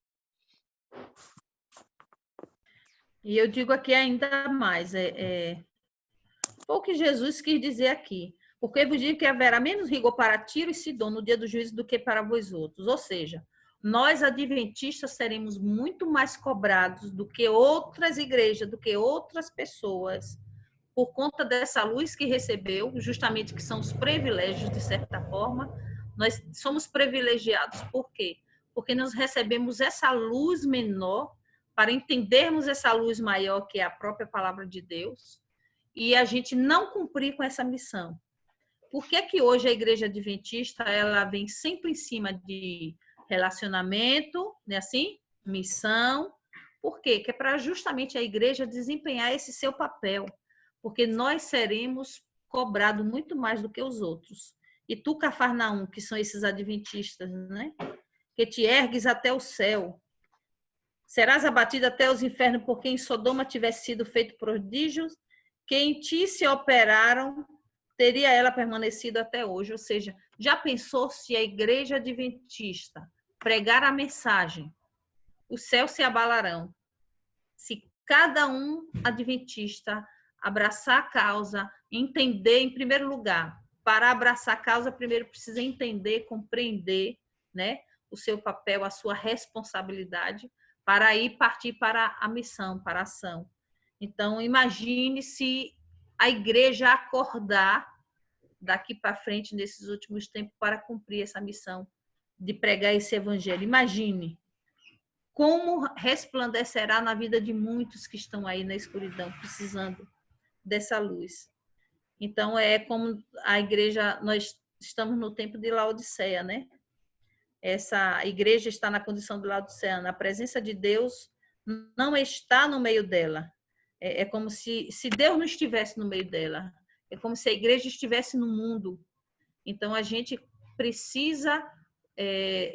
E eu digo aqui ainda mais, foi o que Jesus quis dizer aqui. Porque vos digo que haverá menos rigor para Tiro e Sidom no dia do juízo do que para vós outros. Ou seja, nós adventistas seremos muito mais cobrados do que outras igrejas, do que outras pessoas, por conta dessa luz que recebeu, justamente que são os privilégios, de certa forma. Nós somos privilegiados por quê? Porque nós recebemos essa luz menor para entendermos essa luz maior, que é a própria palavra de Deus, e a gente não cumprir com essa missão. Por que que hoje a igreja adventista ela vem sempre em cima de relacionamento, né, assim? Missão. Por quê? Que é para justamente a igreja desempenhar esse seu papel, porque nós seremos cobrados muito mais do que os outros. E tu, Cafarnaum, que são esses adventistas, né? Que te ergues até o céu, serás abatido até os infernos, porque em Sodoma tivesse sido feito prodígios, que em ti se operaram, teria ela permanecido até hoje. Ou seja, já pensou se a igreja adventista pregar a mensagem, os céus se abalarão? Se cada um adventista abraçar a causa, entender, em primeiro lugar, para abraçar a causa, primeiro precisa entender, compreender, né, o seu papel, a sua responsabilidade, para aí partir para a missão, para a ação. Então, imagine se a igreja acordar daqui para frente, nesses últimos tempos, para cumprir essa missão de pregar esse evangelho. Imagine como resplandecerá na vida de muitos que estão aí na escuridão, precisando dessa luz. Então, é como a igreja, nós estamos no tempo de Laodiceia, né? Essa igreja está na condição de Laodiceia, a presença de Deus não está no meio dela. É como se Deus não estivesse no meio dela. É como se a igreja estivesse no mundo. Então, a gente precisa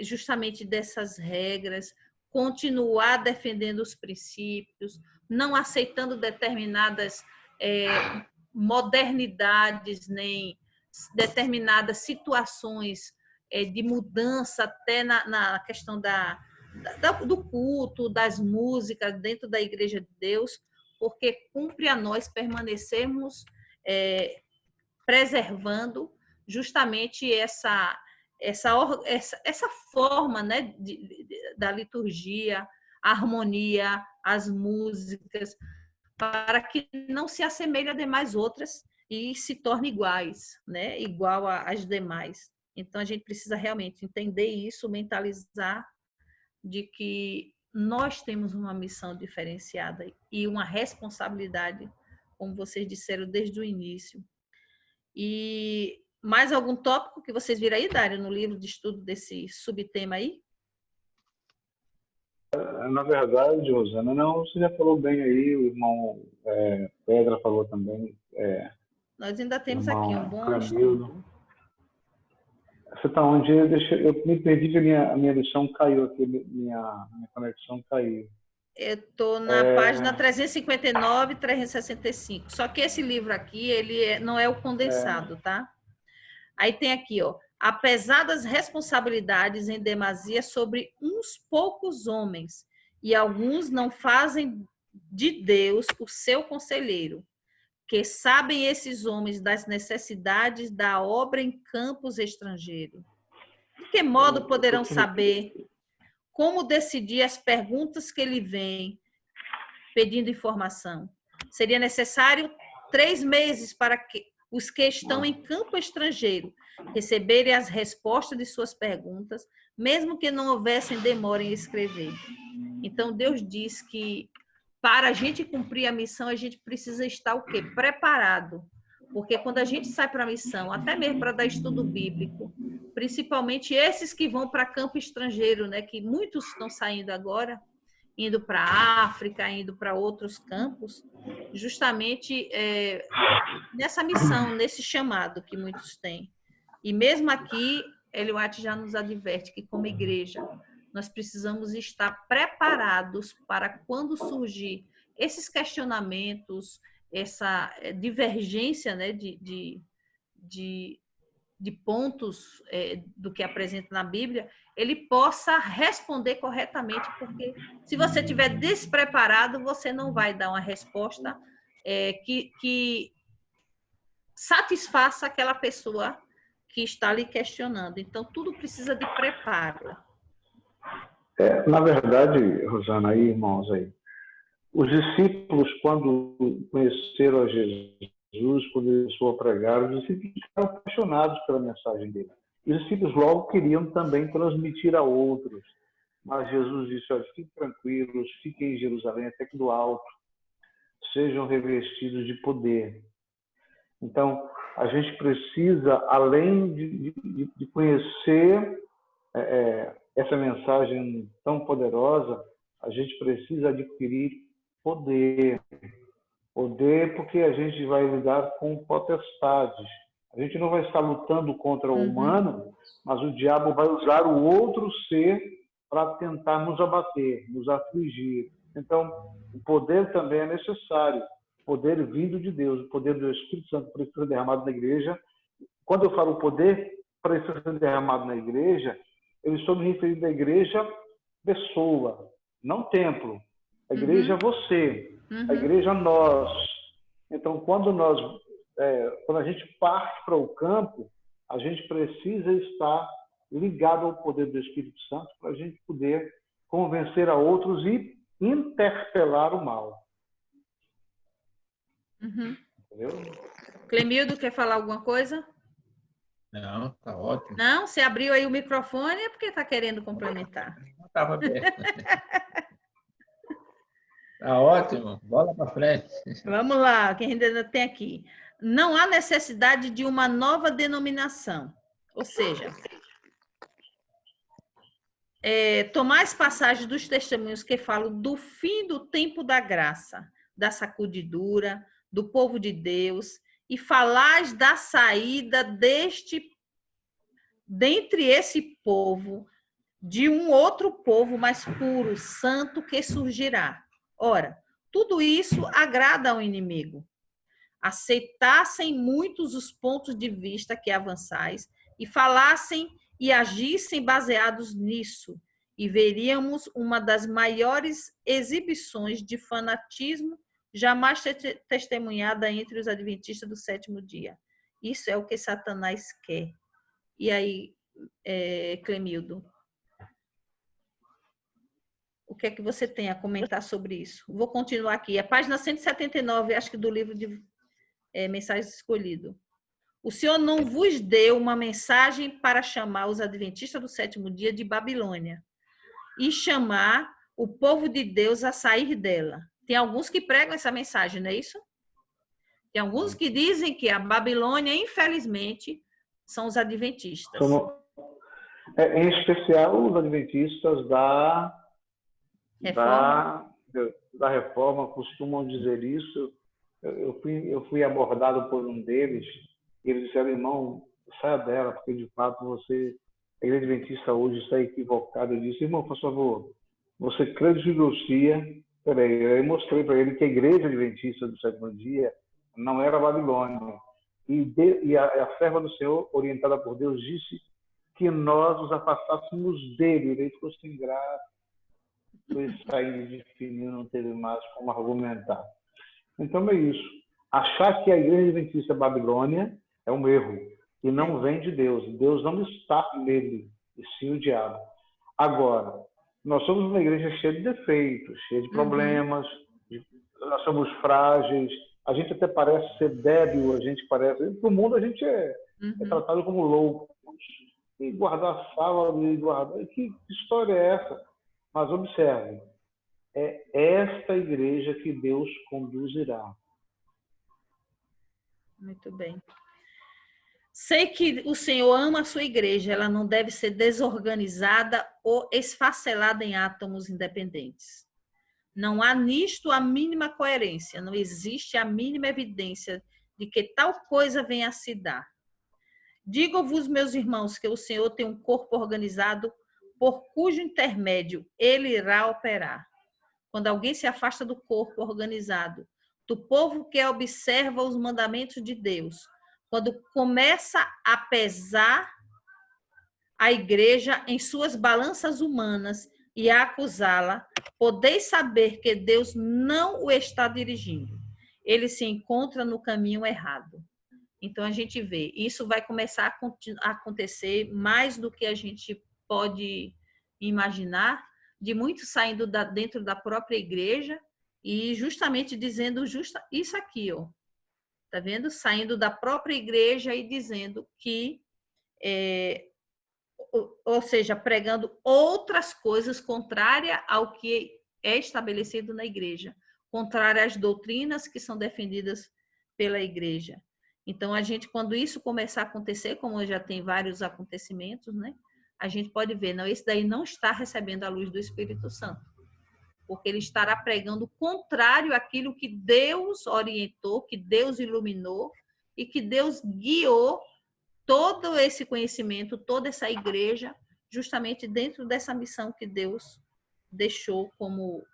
justamente dessas regras, continuar defendendo os princípios, não aceitando determinadas modernidades, nem determinadas situações de mudança, até na questão do culto, das músicas dentro da Igreja de Deus, porque cumpre a nós permanecermos preservando justamente essa forma, né, da liturgia, a harmonia, as músicas, para que não se assemelhe a demais outras e se torne iguais, né, igual às demais. Então, a gente precisa realmente entender isso, mentalizar de que nós temos uma missão diferenciada e uma responsabilidade, como vocês disseram desde o início. E mais algum tópico que vocês viram aí, Dário, no livro de estudo desse subtema aí? Na verdade, Rosana, não, você já falou bem aí, o irmão Pedra falou também. Nós ainda temos irmão aqui um bom Clamildo. estudo. Você está onde? Eu me perdi que a minha lição caiu aqui, minha conexão caiu. Eu estou na página 359, 365. Só que esse livro aqui, não é o condensado, tá? Aí tem aqui, ó. Apesar das responsabilidades em demasia sobre uns poucos homens, e alguns não fazem de Deus o seu conselheiro, que sabem esses homens das necessidades da obra em campos estrangeiros. De que modo poderão saber como decidir as perguntas que lhe vêm pedindo informação? Seria necessário 3 meses para que os que estão em campo estrangeiro receberem as respostas de suas perguntas, mesmo que não houvessem demora em escrever. Então, Deus diz que para a gente cumprir a missão, a gente precisa estar o quê? Preparado. Porque quando a gente sai para a missão, até mesmo para dar estudo bíblico, principalmente esses que vão para campo estrangeiro, né, que muitos estão saindo agora, indo para a África, indo para outros campos, justamente nessa missão, nesse chamado que muitos têm. E mesmo aqui, Ellen White já nos adverte que, como igreja, nós precisamos estar preparados para quando surgir esses questionamentos, essa divergência, né, de pontos do que apresenta na Bíblia, ele possa responder corretamente, porque se você estiver despreparado, você não vai dar uma resposta que satisfaça aquela pessoa que está lhe questionando. Então, tudo precisa de preparo. Na verdade, Rosana, aí, irmãos, aí, os discípulos, quando conheceram a Jesus, quando ele começou a pregar, os discípulos ficaram apaixonados pela mensagem dele. Os discípulos logo queriam também transmitir a outros. Mas Jesus disse, olha, fiquem tranquilos, fiquem em Jerusalém até que do alto, sejam revestidos de poder. Então, a gente precisa, além de conhecer essa mensagem tão poderosa, a gente precisa adquirir poder. Poder porque a gente vai lidar com potestades. A gente não vai estar lutando contra o humano, mas o diabo vai usar o outro ser para tentar nos abater, nos afligir. Então, o poder também é necessário. O poder vindo de Deus, o poder do Espírito Santo para ser derramado na igreja. Quando eu falo poder para ser derramado na igreja, eu estou me referindo à igreja pessoa, não templo. A igreja você, a igreja nós. Então, quando a gente parte para o campo, a gente precisa estar ligado ao poder do Espírito Santo para a gente poder convencer a outros e interpelar o mal. Entendeu? Clemildo, quer falar alguma coisa? Não, tá ótimo. Não? Você abriu aí o microfone é porque está querendo complementar. Não estava aberto. Tá ótimo. Bola para frente. Vamos lá, que ainda tem aqui. Não há necessidade de uma nova denominação. Ou seja, tomar as passagens dos testemunhos que falam do fim do tempo da graça, da sacudidura, do povo de Deus, e falar da saída dentre esse povo, de um outro povo mais puro, santo, que surgirá. Ora, tudo isso agrada ao inimigo. Aceitassem muitos os pontos de vista que avançais e falassem e agissem baseados nisso, e veríamos uma das maiores exibições de fanatismo jamais testemunhada entre os adventistas do sétimo dia. Isso é o que Satanás quer. E aí, Clemildo? O que é que você tem a comentar sobre isso? Vou continuar aqui. A página 179, acho que do livro de Mensagens Escolhido. O Senhor não vos deu uma mensagem para chamar os adventistas do sétimo dia de Babilônia e chamar o povo de Deus a sair dela. Tem alguns que pregam essa mensagem, não é isso? Tem alguns que dizem que a Babilônia, infelizmente, são os adventistas. Em especial os adventistas da reforma costumam dizer isso. Eu fui abordado por um deles e eles disseram: irmão, saia dela, porque de fato a igreja adventista hoje está equivocada. Eu disse: irmão, por favor, você crê de filosofia? Peraí, eu mostrei para ele que a igreja adventista do sétimo dia não era a Babilônia. E a serva do Senhor, orientada por Deus, disse que nós nos afastássemos dele. Ele ficou sem graça, foi saindo de fininho, não teve mais como argumentar. Então é isso. Achar que a igreja adventista é Babilônia é um erro. E não vem de Deus. Deus não está nele, e sim o diabo. Agora, nós somos uma igreja cheia de defeitos, cheia de problemas, nós somos frágeis, a gente até parece ser débil, para o mundo a gente é tratado como loucos. E guardar sábado, que história é essa? Mas observe, é esta igreja que Deus conduzirá. Muito bem. Sei que o Senhor ama a sua igreja, ela não deve ser desorganizada ou esfacelada em átomos independentes. Não há nisto a mínima coerência, não existe a mínima evidência de que tal coisa venha a se dar. Digo-vos, meus irmãos, que o Senhor tem um corpo organizado por cujo intermédio ele irá operar. Quando alguém se afasta do corpo organizado, do povo que observa os mandamentos de Deus, quando começa a pesar a igreja em suas balanças humanas e a acusá-la, podeis saber que Deus não o está dirigindo. Ele se encontra no caminho errado. Então, a gente vê, isso vai começar a acontecer mais do que a gente pode imaginar, de muitos saindo dentro da própria igreja e justamente dizendo isso aqui, ó. Tá vendo? Saindo da própria igreja e dizendo que, ou seja, pregando outras coisas contrárias ao que é estabelecido na igreja, contrária às doutrinas que são defendidas pela igreja. Então, a gente, quando isso começar a acontecer, como já tem vários acontecimentos, né? A gente pode ver, não, esse daí não está recebendo a luz do Espírito Santo, porque ele estará pregando o contrário àquilo que Deus orientou, que Deus iluminou e que Deus guiou todo esse conhecimento, toda essa igreja, justamente dentro dessa missão que Deus deixou como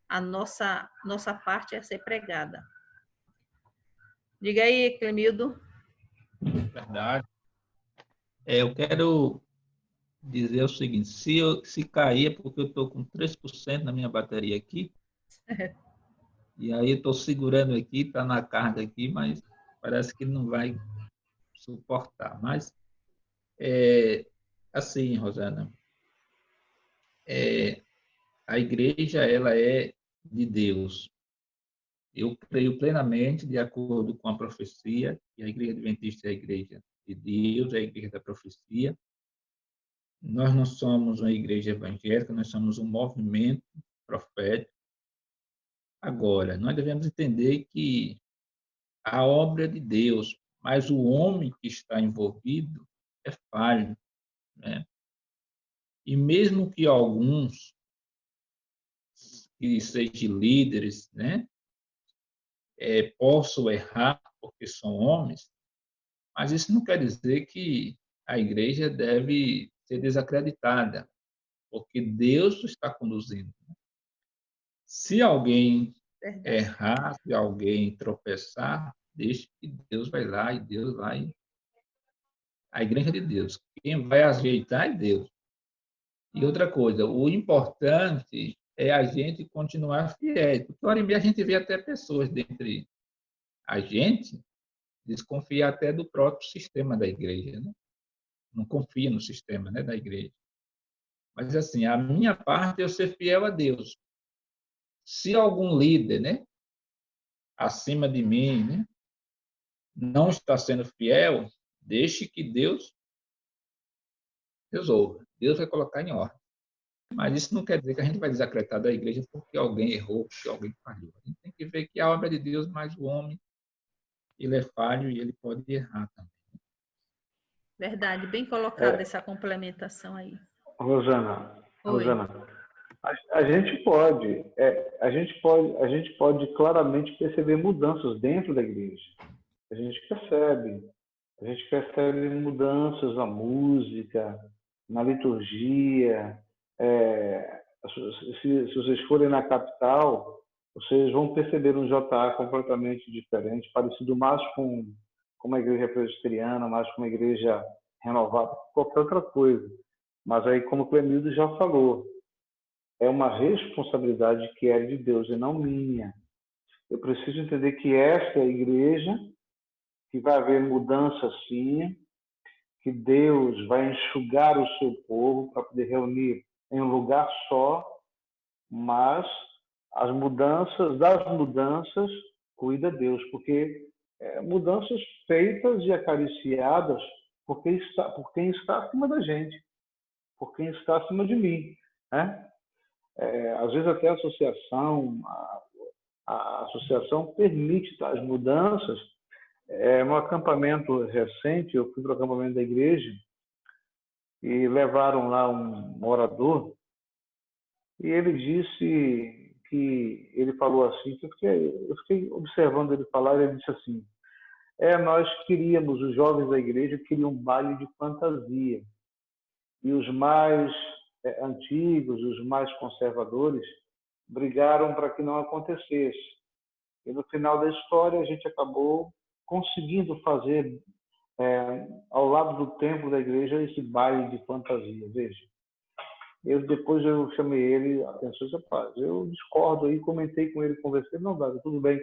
a nossa parte a ser pregada. Diga aí, Clemildo. Verdade. Eu quero dizer o seguinte, se cair é porque eu estou com 3% na minha bateria aqui, e aí estou segurando aqui, está na carga aqui, mas parece que não vai suportar. Mas, assim, Rosana, a igreja, ela é de Deus. Eu creio plenamente, de acordo com a profecia, que a igreja adventista é a igreja de Deus, é a igreja da profecia. Nós não somos uma igreja evangélica, nós somos um movimento profético. Agora, nós devemos entender que a obra é de Deus, mas o homem que está envolvido é falho, né? E mesmo que alguns que sejam líderes, né, possam errar porque são homens, mas isso não quer dizer que a igreja deve ser desacreditada, porque Deus está conduzindo. Se alguém errar, se alguém tropeçar, deixe que Deus vai lá e Deus vai. A igreja de Deus. Quem vai ajeitar é Deus. E outra coisa, o importante é a gente continuar fiel. Porque, hora e meia, a gente vê até pessoas dentre a gente desconfiar até do próprio sistema da igreja, né? Não confia no sistema, né, da igreja. Mas, assim, a minha parte é eu ser fiel a Deus. Se algum líder, né, acima de mim, né, não está sendo fiel, deixe que Deus resolva. Deus vai colocar em ordem. Mas isso não quer dizer que a gente vai desacreditar da igreja porque alguém errou, porque alguém falhou. A gente tem que ver que a obra de Deus mais o homem ele é falho e ele pode errar também. Verdade, bem colocada essa complementação aí. Rosana, Oi. a gente pode claramente perceber mudanças dentro da igreja. A gente percebe mudanças na música, na liturgia. Se vocês forem na capital, vocês vão perceber um JA completamente diferente, parecido mais com uma igreja presbiteriana, mais com uma igreja renovada, qualquer outra coisa. Mas aí, como o Clemildo já falou, é uma responsabilidade que é de Deus e não minha. Eu preciso entender que essa é a igreja, que vai haver mudança sim, que Deus vai enxugar o seu povo para poder reunir em um lugar só, mas das mudanças cuida Deus, porque mudanças feitas e acariciadas por quem está acima da gente, por quem está acima de mim, né? Às vezes até a associação permite tais mudanças. No acampamento recente, eu fui para o acampamento da igreja e levaram lá um orador e ele disse que ele falou assim, que eu fiquei observando ele falar, e ele disse assim: nós queríamos, os jovens da igreja queriam um baile de fantasia, e os mais antigos, os mais conservadores, brigaram para que não acontecesse. E no final da história a gente acabou conseguindo fazer ao lado do templo da igreja esse baile de fantasia. Veja, depois eu chamei ele, atenção, rapaz, eu discordo aí, comentei com ele, conversei, não dá, tudo bem.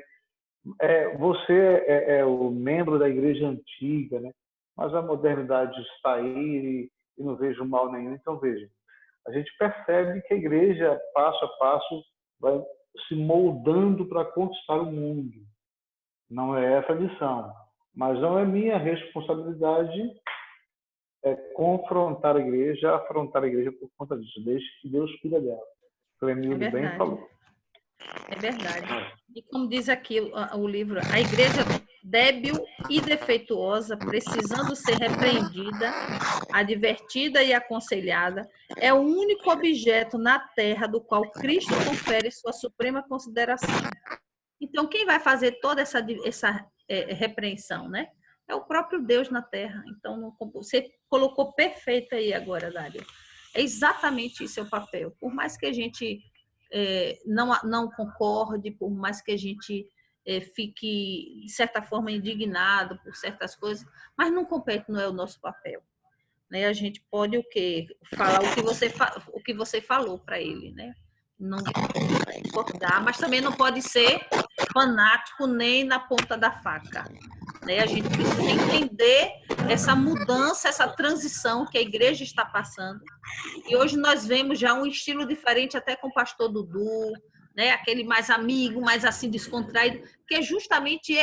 Você é o membro da igreja antiga, né? Mas a modernidade está aí e não vejo mal nenhum. Então, veja, a gente percebe que a igreja, passo a passo, vai se moldando para conquistar o mundo. Não é essa a missão. Mas não é minha responsabilidade confrontar a igreja, afrontar a igreja por conta disso. Deixe que Deus cuida dela. O Clemildo bem falou. É verdade. E como diz aqui o livro, a igreja débil e defeituosa, precisando ser repreendida, advertida e aconselhada, é o único objeto na terra do qual Cristo confere sua suprema consideração. Então, quem vai fazer toda essa repreensão, né? É o próprio Deus na terra. Então, você colocou perfeito aí agora, Dário. É exatamente isso o papel. Por mais que a gente não concorde, por mais que a gente fique, de certa forma, indignado por certas coisas, mas não compete, não é o nosso papel. Né? A gente pode o quê? Falar o que você falou para ele, né? Não concordar, mas também não pode ser fanático nem na ponta da faca. Né? A gente precisa entender essa mudança, essa transição que a igreja está passando. E hoje nós vemos já um estilo diferente até com o pastor Dudu, né? Aquele mais amigo, mais assim descontraído, que é justamente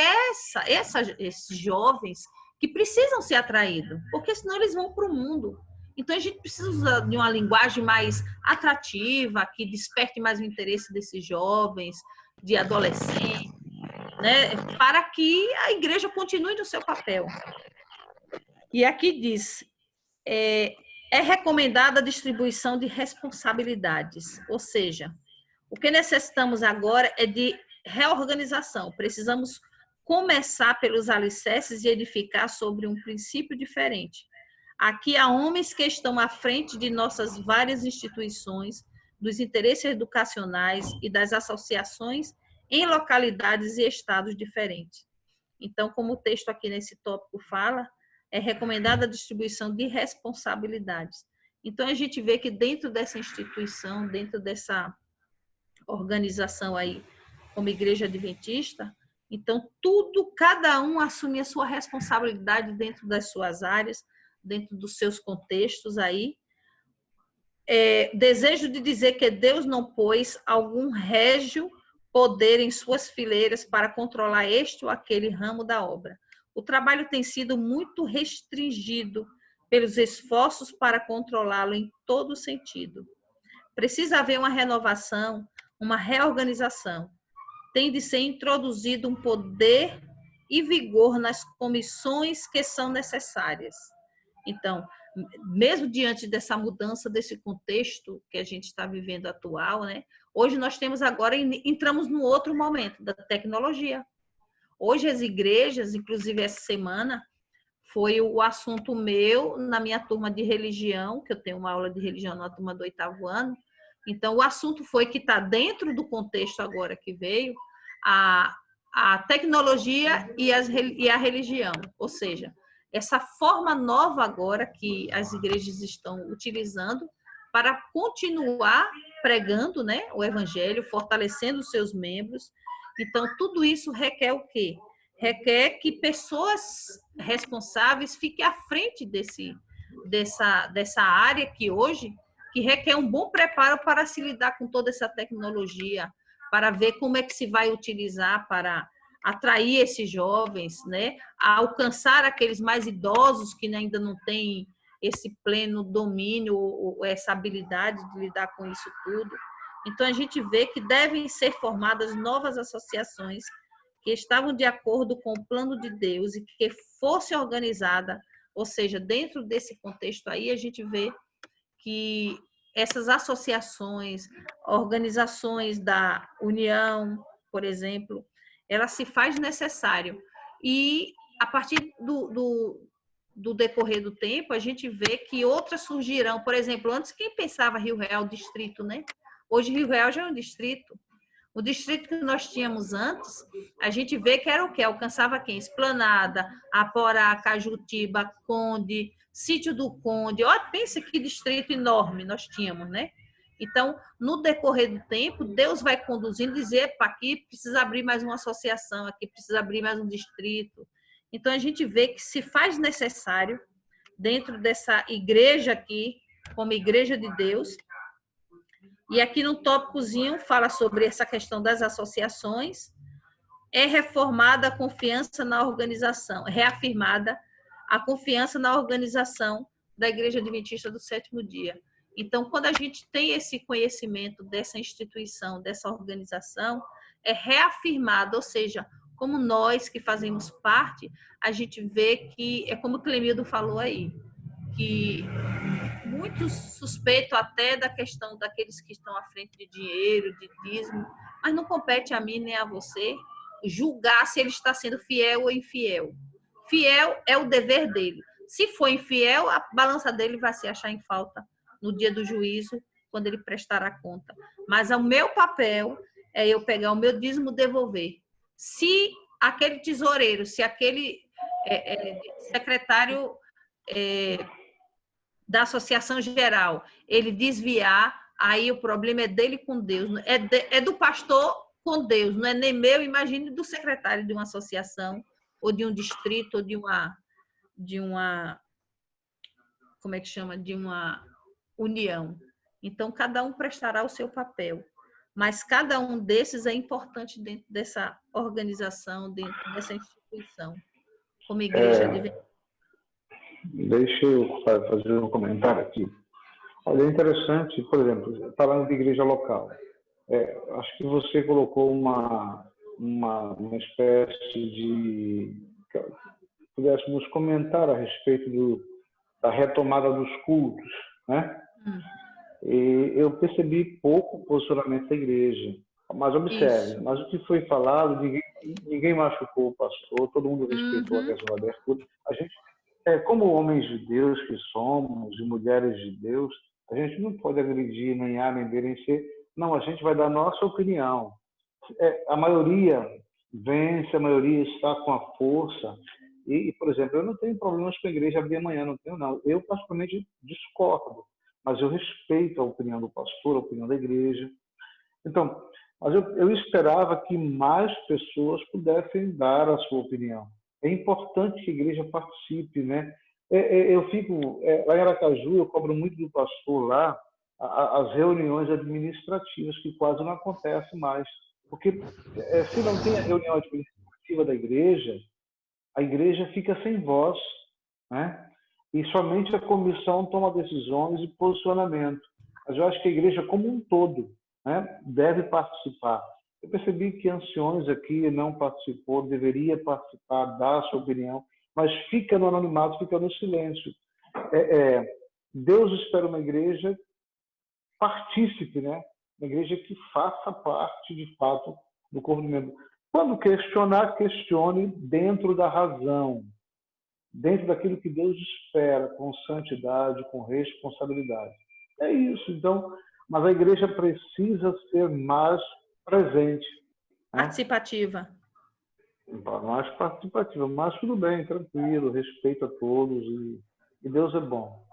esses jovens que precisam ser atraídos, porque senão eles vão para o mundo. Então a gente precisa de uma linguagem mais atrativa, que desperte mais o interesse desses jovens, de adolescentes, né? Para que a igreja continue no seu papel. E aqui diz, é recomendada a distribuição de responsabilidades, ou seja, o que necessitamos agora é de reorganização. Precisamos começar pelos alicerces e edificar sobre um princípio diferente. Aqui há homens que estão à frente de nossas várias instituições, dos interesses educacionais e das associações em localidades e estados diferentes. Então, como o texto aqui nesse tópico fala, é recomendada a distribuição de responsabilidades. Então, a gente vê que dentro dessa instituição, dentro dessa organização aí, como Igreja Adventista, então, cada um assume a sua responsabilidade dentro das suas áreas, dentro dos seus contextos aí. Desejo de dizer que Deus não pôs algum régio poder em suas fileiras para controlar este ou aquele ramo da obra. O trabalho tem sido muito restringido pelos esforços para controlá-lo em todo sentido. Precisa haver uma renovação, uma reorganização. Tem de ser introduzido um poder e vigor nas comissões que são necessárias. Então, mesmo diante dessa mudança, desse contexto que a gente está vivendo atual, né? Hoje nós temos agora, entramos num outro momento da tecnologia. Hoje as igrejas, inclusive essa semana, foi o assunto meu na minha turma de religião, que eu tenho uma aula de religião na turma do 8º ano. Então, o assunto foi que está dentro do contexto agora que veio, a tecnologia e a religião, ou seja, essa forma nova agora que as igrejas estão utilizando para continuar pregando, né, o evangelho, fortalecendo os seus membros. Então, tudo isso requer o quê? Requer que pessoas responsáveis fiquem à frente dessa área que hoje, que requer um bom preparo para se lidar com toda essa tecnologia, para ver como é que se vai utilizar para atrair esses jovens, né, a alcançar aqueles mais idosos que ainda não têm esse pleno domínio ou essa habilidade de lidar com isso tudo. Então, a gente vê que devem ser formadas novas associações que estavam de acordo com o plano de Deus e que fosse organizada, ou seja, dentro desse contexto aí, a gente vê que essas associações, organizações da União, por exemplo, ela se faz necessário. E a partir do decorrer do tempo, a gente vê que outras surgirão. Por exemplo, antes quem pensava Rio Real distrito, né? Hoje Rio Real já é um distrito. O distrito que nós tínhamos antes, a gente vê que era o quê? Alcançava quem? Esplanada, Aporá, Cajutiba, Conde, Sítio do Conde. Olha, pensa que distrito enorme nós tínhamos, né? Então, no decorrer do tempo, Deus vai conduzindo e dizer, para aqui precisa abrir mais uma associação, aqui precisa abrir mais um distrito. Então, a gente vê que se faz necessário, dentro dessa igreja aqui, como igreja de Deus. E aqui no tópicozinho fala sobre essa questão das associações. É reformada a confiança na organização, reafirmada a confiança na organização da Igreja Adventista do Sétimo Dia. Então, quando a gente tem esse conhecimento dessa instituição, dessa organização, é reafirmado, ou seja, como nós que fazemos parte, a gente vê que, é como o Clemildo falou aí, que muito suspeito até da questão daqueles que estão à frente de dinheiro, de dízimo, mas não compete a mim nem a você julgar se ele está sendo fiel ou infiel. Fiel é o dever dele. Se for infiel, a balança dele vai se achar em falta no dia do juízo, quando ele prestará conta. Mas o meu papel é eu pegar o meu dízimo e devolver. Se aquele tesoureiro, se aquele secretário da associação geral, ele desviar, aí o problema é dele com Deus, é do pastor com Deus, não é nem meu, imagine do secretário de uma associação, ou de um distrito, ou de uma como é que chama? De uma união. Então, cada um prestará o seu papel, mas cada um desses é importante dentro dessa organização, dentro dessa instituição, como igreja de... Deixa eu fazer um comentário aqui. Olha, é interessante, por exemplo, falando de igreja local. Acho que você colocou uma espécie de... pudéssemos comentar a respeito da retomada dos cultos, né? E eu percebi pouco posicionamento da igreja. Mas observe, mas o que foi falado, ninguém machucou o pastor, todo mundo respeitou a questão da abertura. A gente, como homens de Deus que somos, e mulheres de Deus, a gente não pode agredir nem A, nem B, nem C. Não, a gente vai dar a nossa opinião. A maioria vence, a maioria está com a força. E, por exemplo, eu não tenho problemas com a igreja abrir amanhã, não tenho, não. Eu, particularmente, discordo, mas eu respeito a opinião do pastor, a opinião da igreja. Então, mas eu esperava que mais pessoas pudessem dar a sua opinião. É importante que a igreja participe, né? Eu fico... lá em Aracaju, eu cobro muito do pastor lá as reuniões administrativas, que quase não acontecem mais. Porque se não tem a reunião administrativa da igreja, a igreja fica sem voz, né? E somente a comissão toma decisões e posicionamento. Mas eu acho que a igreja como um todo, né, deve participar. Eu percebi que anciões aqui não participou, deveria participar, dar a sua opinião, mas fica no anonimato, fica no silêncio. Deus espera uma igreja partícipe, né? Uma igreja que faça parte, de fato, do corpo do membro. Quando questionar, questione dentro da razão, dentro daquilo que Deus espera, com santidade, com responsabilidade. É isso. Então, mas a igreja precisa ser mais presente, né? Participativa. Mais participativa, mas tudo bem, tranquilo, respeito a todos e Deus é bom.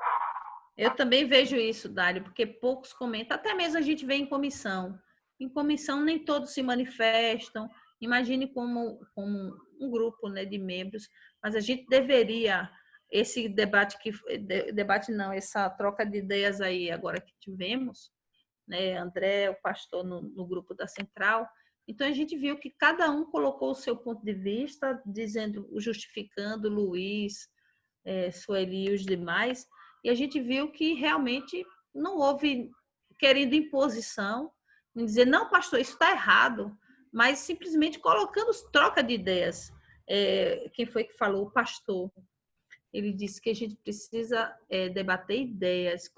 Eu também vejo isso, Dário, porque poucos comentam, até mesmo a gente vê em comissão. Em comissão nem todos se manifestam, imagine como um grupo, né, de membros, mas a gente deveria, esse debate não, essa troca de ideias aí agora que tivemos, né, André, o pastor no grupo da Central, então a gente viu que cada um colocou o seu ponto de vista, dizendo, justificando Luiz, Sueli e os demais, e a gente viu que realmente não houve querendo imposição, em dizer, não, pastor, isso está errado, mas simplesmente colocando troca de ideias. Quem foi que falou? O pastor. Ele disse que a gente precisa debater ideias,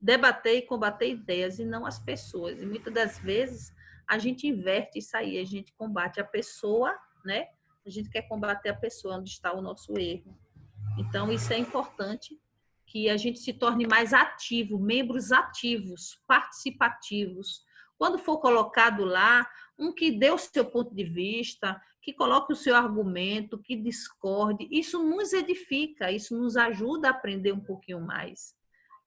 debater e combater ideias, e não as pessoas. E muitas das vezes a gente inverte isso aí, a gente combate a pessoa, né? A gente quer combater a pessoa onde está o nosso erro. Então, isso é importante, que a gente se torne mais ativo, membros ativos, participativos. Quando for colocado lá, um que dê o seu ponto de vista, que coloque o seu argumento, que discorde, isso nos edifica, isso nos ajuda a aprender um pouquinho mais.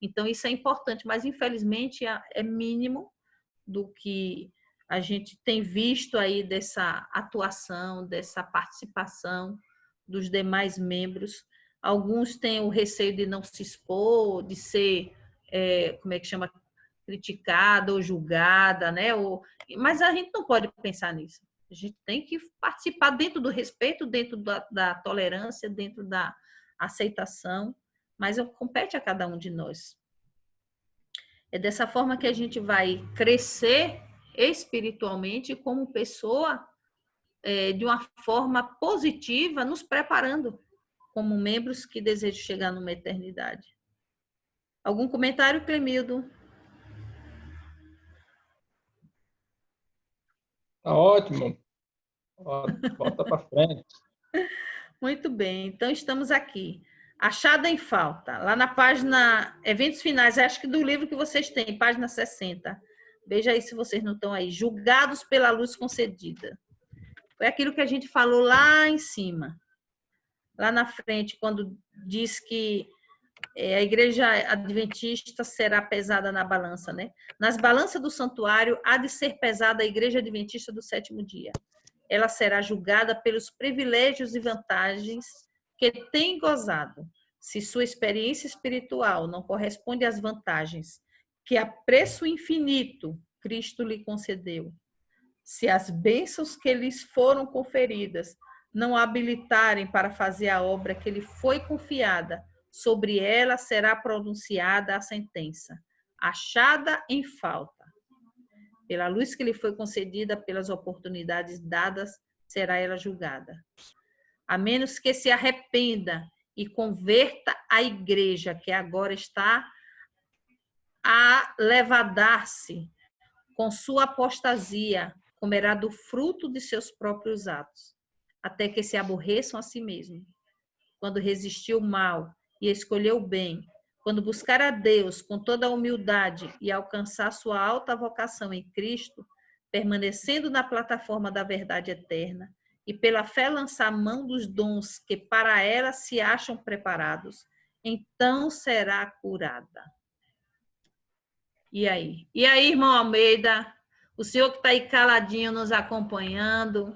Então, isso é importante, mas infelizmente é mínimo do que a gente tem visto aí dessa atuação, dessa participação dos demais membros. Alguns têm o receio de não se expor, de ser, como é que chama, criticada ou julgada, né? Mas a gente não pode pensar nisso. A gente tem que participar dentro do respeito, dentro da tolerância, dentro da aceitação, mas compete a cada um de nós. É dessa forma que a gente vai crescer espiritualmente como pessoa, de uma forma positiva, nos preparando como membros que desejam chegar numa eternidade. Algum comentário, Clemildo? Tá ótimo. Bota para frente. Muito bem, então estamos aqui. Achada em falta, lá na página Eventos Finais, acho que do livro que vocês têm, página 60. Veja aí se vocês não estão aí. Julgados pela luz concedida. Foi aquilo que a gente falou lá em cima. Lá na frente, quando diz que a igreja adventista será pesada na balança, né? Nas balanças do santuário há de ser pesada a igreja adventista do sétimo dia. Ela será julgada pelos privilégios e vantagens que tem gozado. Se sua experiência espiritual não corresponde às vantagens que a preço infinito Cristo lhe concedeu, se as bênçãos que lhes foram conferidas não a habilitarem para fazer a obra que lhe foi confiada, sobre ela será pronunciada a sentença, achada em falta. Pela luz que lhe foi concedida, pelas oportunidades dadas, será ela julgada. A menos que se arrependa e converta a igreja, que agora está a levadar-se com sua apostasia, comerá do fruto de seus próprios atos, até que se aborreçam a si mesmo. Quando resistiu o mal e escolheu o bem, quando buscar a Deus com toda a humildade e alcançar sua alta vocação em Cristo, permanecendo na plataforma da verdade eterna, e pela fé lançar mão dos dons que para ela se acham preparados, então será curada. E aí? E aí, irmão Almeida? O senhor que está aí caladinho nos acompanhando,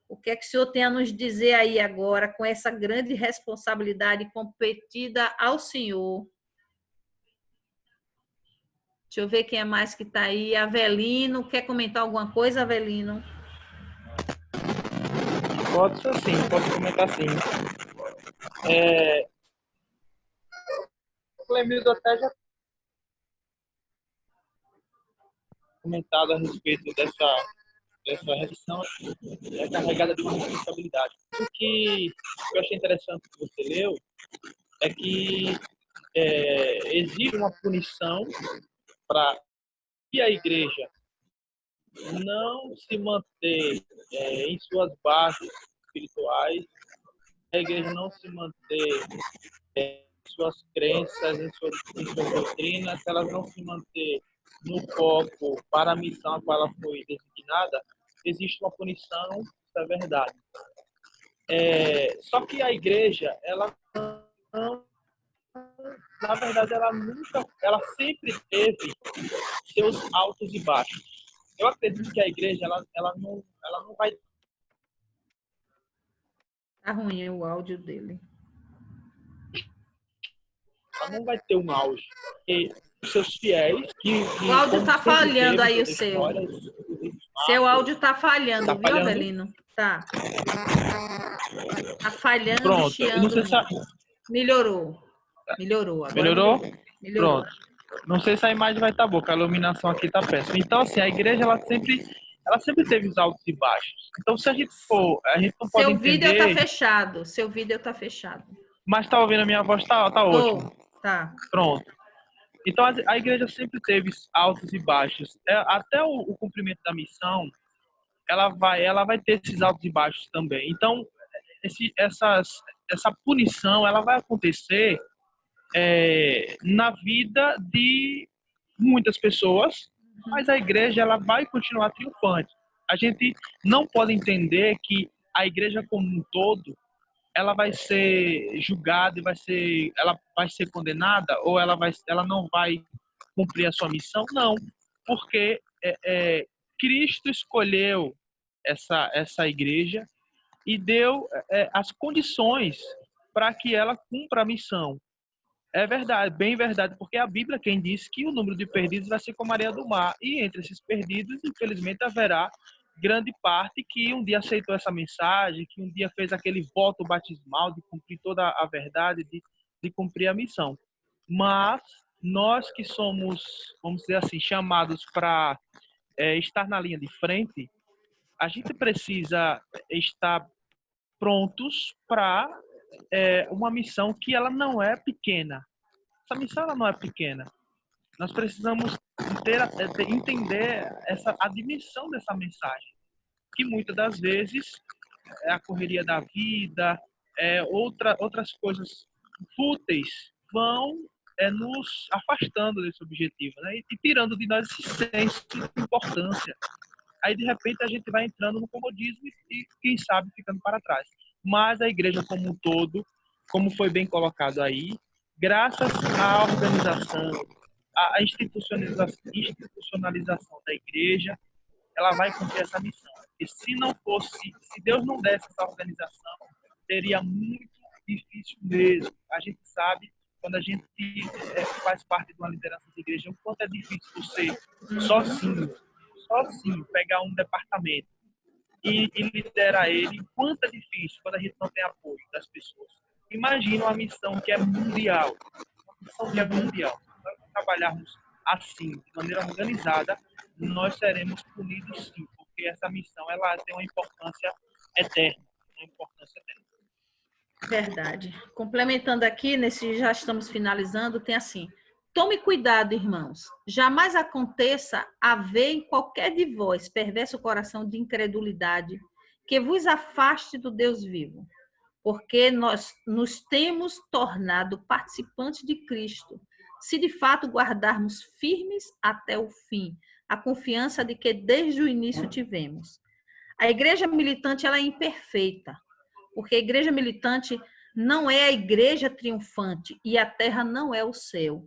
o que é que o senhor tem a nos dizer aí agora, com essa grande responsabilidade competida ao senhor? Deixa eu ver quem é mais que está aí. Avelino, quer comentar alguma coisa, Avelino? Pode ser sim, pode comentar sim. O Clemildo até já comentado a respeito essa restrição é carregada de uma responsabilidade. O que eu achei interessante que você leu é que existe uma punição para que a igreja não se manter em suas bases espirituais, a igreja não se manter em suas crenças, em suas doutrinas, se elas não se manter no foco para a missão a qual ela foi designada, existe uma punição, isso é verdade. Só que a igreja, ela não, na verdade, ela sempre teve seus altos e baixos. Eu acredito que a igreja, ela não vai. Tá ruim o áudio dele. Ela não vai ter um auge. E os seus fiéis, O áudio tá falhando aí, o toda a seu. história, Seu áudio tá falhando, Tá viu, falhando? Avelino? Tá. Tá falhando, Pronto. chiando Não sei se muito. Melhorou. Agora melhorou? melhorou. Pronto. Não sei se a imagem vai estar boa, porque a iluminação aqui tá péssima. Então, assim, a igreja, ela sempre teve os altos e baixos. Então, se a gente for, a gente não pode Seu entender... vídeo tá fechado. Seu vídeo tá fechado. Mas tá ouvindo a minha voz? Tá ótimo. Tá. Pronto. Então, a igreja sempre teve altos e baixos. Até o cumprimento da missão, ela vai ter esses altos e baixos também. Então, essa punição, ela vai acontecer na vida de muitas pessoas, mas a igreja, ela vai continuar triunfante. A gente não pode entender que a igreja como um todo, ela vai ser julgada e ela vai ser condenada, ou ela não vai cumprir a sua missão? Não, porque Cristo escolheu essa igreja e deu as condições para que ela cumpra a missão. É verdade, bem verdade, porque a Bíblia quem diz que o número de perdidos vai ser como a areia do mar, e entre esses perdidos, infelizmente, haverá grande parte que um dia aceitou essa mensagem, que um dia fez aquele voto batismal de cumprir toda a verdade, de cumprir a missão. Mas nós que somos, vamos dizer assim, chamados para estar na linha de frente, a gente precisa estar prontos para uma missão que ela não é pequena. Essa missão ela não é pequena. Nós precisamos entender a dimensão dessa mensagem, que muitas das vezes é a correria da vida, outras coisas fúteis vão nos afastando desse objetivo, né? E tirando de nós esse senso de importância. Aí, de repente, a gente vai entrando no comodismo e, quem sabe, ficando para trás. Mas a igreja como um todo, como foi bem colocado aí, graças à organização, à institucionalização da igreja, ela vai cumprir essa missão. E se Deus não desse essa organização, seria muito difícil mesmo. A gente sabe, quando a gente faz parte de uma liderança de igreja, o quanto é difícil você sozinho pegar um departamento e liderar ele, quanto é difícil quando a gente não tem apoio das pessoas. Imagina uma missão que é mundial. Uma missão que é mundial. Se nós não trabalharmos assim, de maneira organizada, nós seremos punidos sim, porque essa missão ela tem uma importância eterna. Verdade. Complementando aqui, já estamos finalizando, tem assim: tome cuidado, irmãos. Jamais aconteça haver em qualquer de vós perverso coração de incredulidade que vos afaste do Deus vivo, porque nós nos temos tornado participantes de Cristo, se de fato guardarmos firmes até o fim a confiança de que desde o início tivemos. A igreja militante ela é imperfeita, porque a igreja militante não é a igreja triunfante e a terra não é o céu.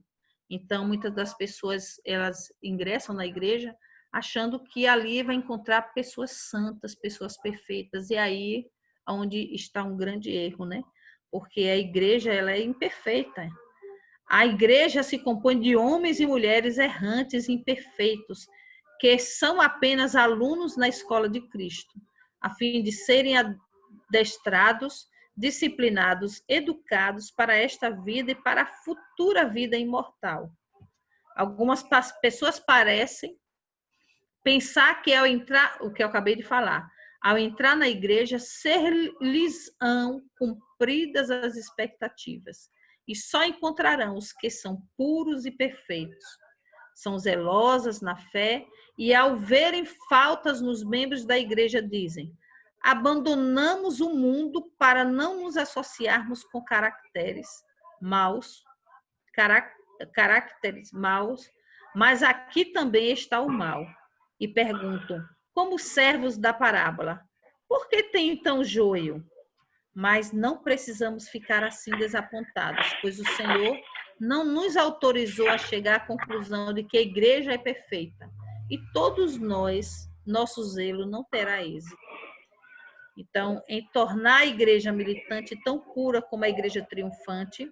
Então, muitas das pessoas, elas ingressam na igreja achando que ali vai encontrar pessoas santas, pessoas perfeitas, e aí onde está um grande erro, né? Porque a igreja, ela é imperfeita. A igreja se compõe de homens e mulheres errantes e imperfeitos, que são apenas alunos na escola de Cristo, a fim de serem adestrados, disciplinados, educados para esta vida e para a futura vida imortal. Algumas pessoas parecem Pensar que ao entrar, o que eu acabei de falar, ao entrar na igreja, ser-lhes-ão cumpridas as expectativas, e só encontrarão os que são puros e perfeitos. São zelosas na fé, e ao verem faltas nos membros da igreja, dizem: abandonamos o mundo para não nos associarmos com caracteres maus, mas aqui também está o mal. E perguntam, como servos da parábola, por que tem então joio? Mas não precisamos ficar assim desapontados, pois o Senhor não nos autorizou a chegar à conclusão de que a igreja é perfeita. E todos nós, nosso zelo não terá êxito. Então, em tornar a igreja militante tão pura como a igreja triunfante,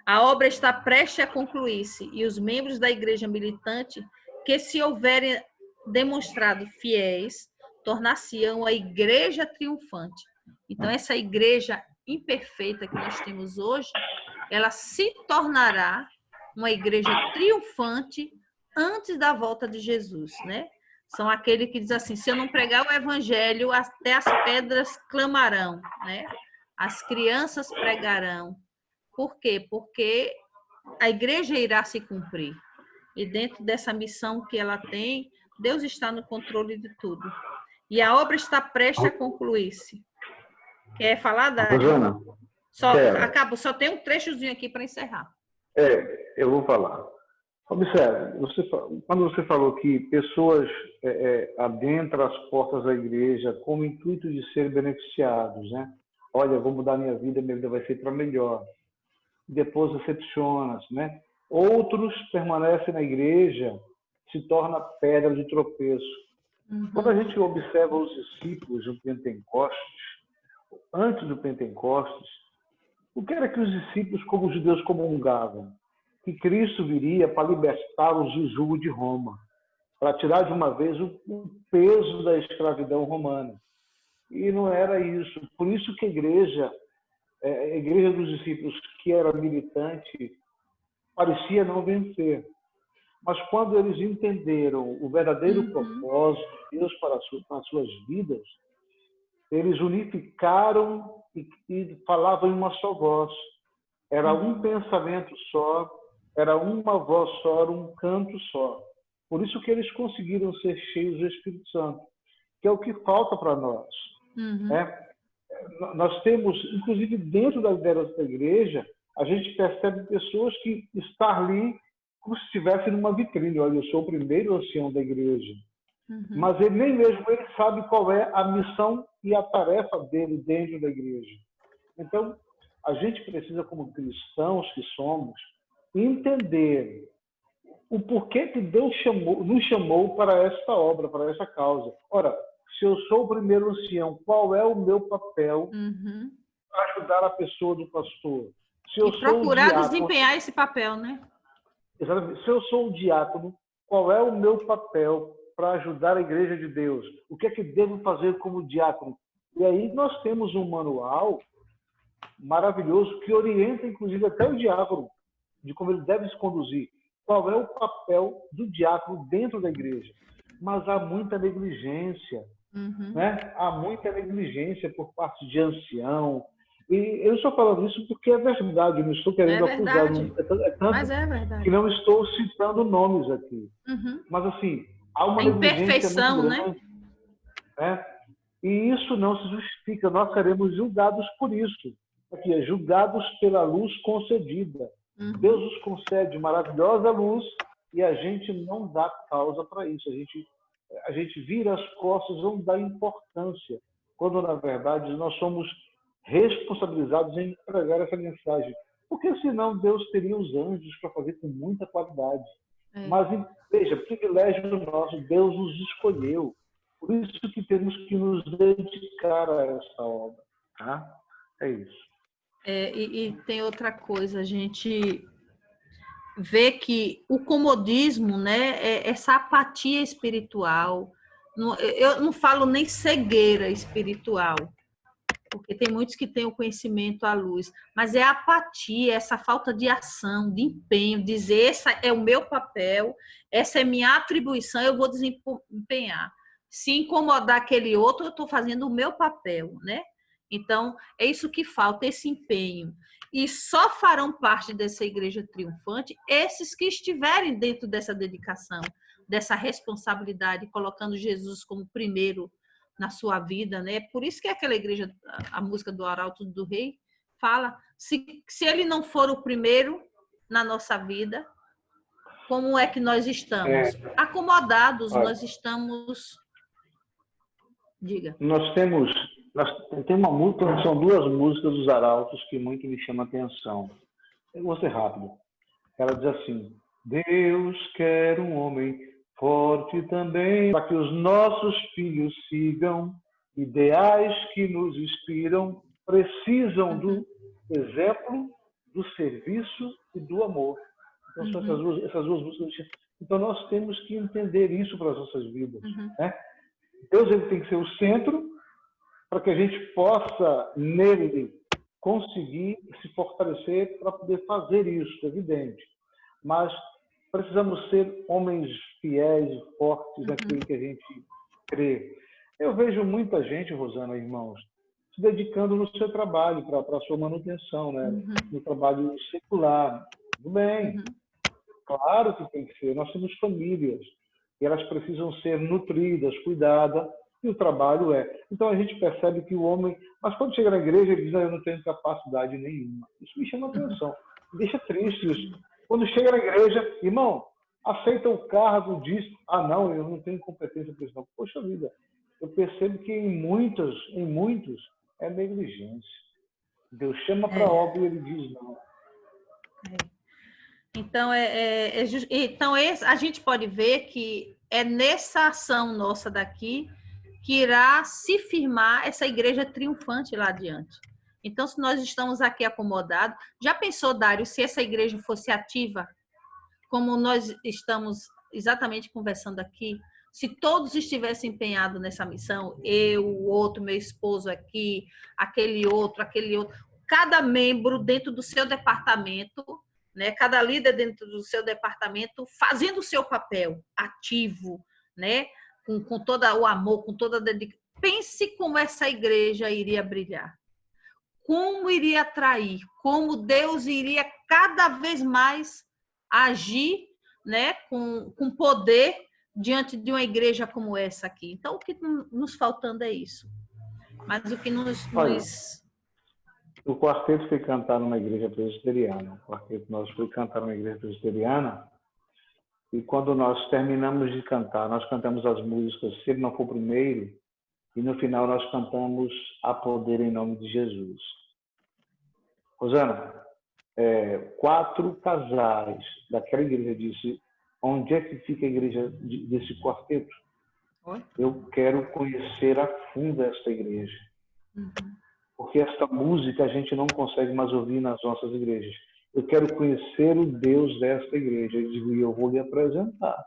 a obra está prestes a concluir-se e os membros da igreja militante, que se houverem demonstrado fiéis, tornar-se-ão a igreja triunfante. Então, essa igreja imperfeita que nós temos hoje, ela se tornará uma igreja triunfante antes da volta de Jesus, né? São aqueles que dizem assim, se eu não pregar o evangelho, até as pedras clamarão, né? As crianças pregarão. Por quê? Porque a igreja irá se cumprir. E dentro dessa missão que ela tem, Deus está no controle de tudo. E a obra está prestes a concluir-se. Quer falar, Dário? Rosana, Só tem um trechozinho aqui para encerrar. Eu vou falar. Observe, quando você falou que pessoas adentram as portas da igreja com o intuito de ser beneficiados, né? Olha, vou mudar minha vida vai ser para melhor. Depois decepciona-se, né? Outros permanecem na igreja, se torna pedra de tropeço. Quando a gente observa os discípulos do Pentecostes, antes do Pentecostes, o que era que os discípulos, como os judeus, comungavam? Que Cristo viria para libertá-los do jugo de Roma, para tirar de uma vez o peso da escravidão romana. E não era isso. Por isso que a igreja dos discípulos, que era militante, parecia não vencer. Mas quando eles entenderam o verdadeiro propósito de Deus para as suas vidas, eles unificaram e falavam em uma só voz. Era um pensamento só, era uma voz só, era um canto só. Por isso que eles conseguiram ser cheios do Espírito Santo, que é o que falta para nós. Nós temos, inclusive dentro da liderança da igreja, a gente percebe pessoas que estão ali como se estivessem numa vitrine. Olha, eu sou o primeiro ancião da igreja. Mas ele nem mesmo ele sabe qual é a missão e a tarefa dele dentro da igreja. Então, a gente precisa, como cristãos que somos, entender o porquê que Deus nos chamou para esta obra, para essa causa. Ora, se eu sou o primeiro ancião, qual é o meu papel para ajudar a pessoa do pastor? Se eu procurar desempenhar esse papel, né? Exatamente. Se eu sou o diácono, qual é o meu papel para ajudar a igreja de Deus? O que é que devo fazer como diácono? E aí nós temos um manual maravilhoso que orienta, inclusive, até o diácono de como ele deve se conduzir. Qual é o papel do diácono dentro da igreja? Mas há muita negligência, né? Há muita negligência por parte de ancião. E eu estou falando isso porque é verdade, eu não estou querendo acusar. Mas é verdade. Que não estou citando nomes aqui. Mas, assim, há uma negligência muito grande, né? E isso não se justifica. Nós seremos julgados por isso. Aqui, julgados pela luz concedida. Deus nos concede maravilhosa luz e a gente não dá causa para isso. A gente vira as costas, não dá importância, quando, na verdade, nós somos responsabilizados em pregar essa mensagem. Porque, senão, Deus teria os anjos para fazer com muita qualidade. Mas, veja, privilégio nosso, Deus nos escolheu. Por isso que temos que nos dedicar a essa obra. Tá? É isso. E tem outra coisa, a gente vê que o comodismo, né, essa apatia espiritual, eu não falo nem cegueira espiritual, porque tem muitos que têm o conhecimento à luz, mas é a apatia, essa falta de ação, de empenho, dizer, esse é o meu papel, essa é minha atribuição, eu vou desempenhar. Se incomodar aquele outro, eu estou fazendo o meu papel, né? Então, é isso que falta, esse empenho. E só farão parte dessa igreja triunfante esses que estiverem dentro dessa dedicação, dessa responsabilidade, colocando Jesus como primeiro na sua vida, né? Por isso que aquela igreja, a música do Arauto do Rei, fala, se ele não for o primeiro na nossa vida, como é que nós estamos? Acomodados, Olha, nós estamos... Diga. nós temos uma música, são duas músicas dos Arautos que muito me chamam a atenção. Eu vou ser rápido. Ela diz assim: Deus quer um homem forte também, para que os nossos filhos sigam ideais que nos inspiram, precisam do exemplo, do serviço e do amor. Então, são essas duas músicas. Então, nós temos que entender isso para as nossas vidas. Né? Deus ele tem que ser o centro para que a gente possa, nele, conseguir se fortalecer para poder fazer isso, é evidente. Mas precisamos ser homens fiéis e fortes naquilo que a gente crê. Eu vejo muita gente, Rosana, irmãos, se dedicando no seu trabalho, para a sua manutenção, né? No trabalho secular. Tudo bem, claro que tem que ser. Nós temos famílias e elas precisam ser nutridas, cuidadas, e o trabalho é. Então a gente percebe que o homem... Mas quando chega na igreja, ele diz, eu não tenho capacidade nenhuma. Isso me chama a atenção. Me deixa triste isso. Quando chega na igreja, irmão, aceita o cargo, diz, não, eu não tenho competência para isso não. Poxa vida, eu percebo que em muitos é negligência. Deus chama para a obra e ele diz não. Então, então a gente pode ver que é nessa ação nossa daqui que irá se firmar essa igreja triunfante lá adiante. Então, se nós estamos aqui acomodados, já pensou, Dário, se essa igreja fosse ativa, como nós estamos exatamente conversando aqui, se todos estivessem empenhados nessa missão, eu, o outro, meu esposo aqui, aquele outro, cada membro dentro do seu departamento, né, cada líder dentro do seu departamento fazendo o seu papel ativo, né, com todo o amor, com toda a dedicação. Pense como essa igreja iria brilhar, como iria atrair, como Deus iria cada vez mais agir, né, com poder diante de uma igreja como essa aqui. Então, o que nos faltando é isso. Mas o que O quarteto foi cantar numa igreja presbiteriana. O quarteto nós foi cantar numa igreja presbiteriana. E quando nós terminamos de cantar, nós cantamos as músicas Se Ele Não For Primeiro, e no final nós cantamos A Poder em Nome de Jesus. Rosana, 4 casais daquela igreja disse, onde é que fica a igreja desse quarteto? Eu quero conhecer a fundo esta igreja. Porque esta música a gente não consegue mais ouvir nas nossas igrejas. Eu quero conhecer o Deus desta igreja. Eu digo, eu vou lhe apresentar.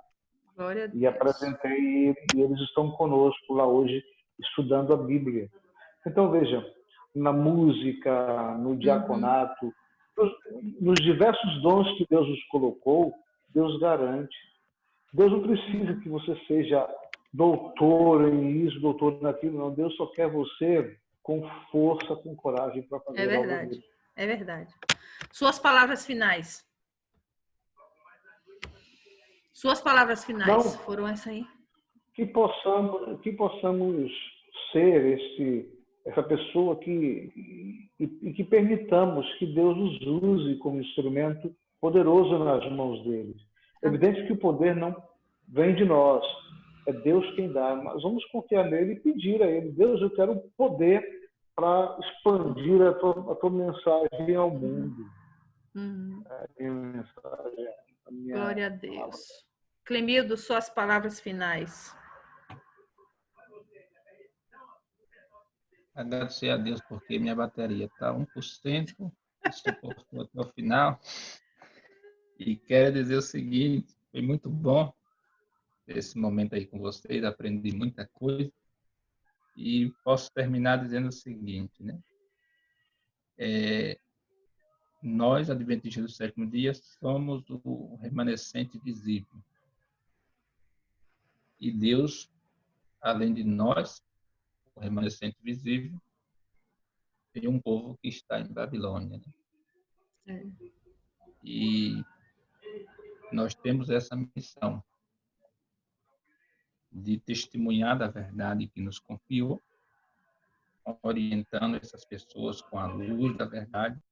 Glória a Deus. E apresentei ele, e eles estão conosco lá hoje, estudando a Bíblia. Então, veja, na música, no diaconato, nos diversos dons que Deus nos colocou, Deus garante. Deus não precisa que você seja doutor em isso, doutor naquilo, não. Deus só quer você com força, com coragem para fazer algo. É verdade, é verdade. Suas palavras finais. Suas palavras finais foram essa aí? Que possamos ser essa pessoa que permitamos que Deus nos use como instrumento poderoso nas mãos dele. É evidente que o poder não vem de nós, é Deus quem dá, mas vamos confiar nele e pedir a ele, Deus, eu quero poder para expandir a tua mensagem ao mundo. Glória a Deus. Clemildo, suas palavras finais. Agradecer a Deus porque minha bateria está 1%, suportou até o final. E quero dizer o seguinte, foi muito bom esse momento aí com vocês, aprendi muita coisa. E posso terminar dizendo o seguinte, né? Nós, adventistas do sétimo dia, somos o remanescente visível. E Deus, além de nós, o remanescente visível, tem um povo que está em Babilônia. Né? E nós temos essa missão de testemunhar da verdade que nos confiou, orientando essas pessoas com a luz da verdade,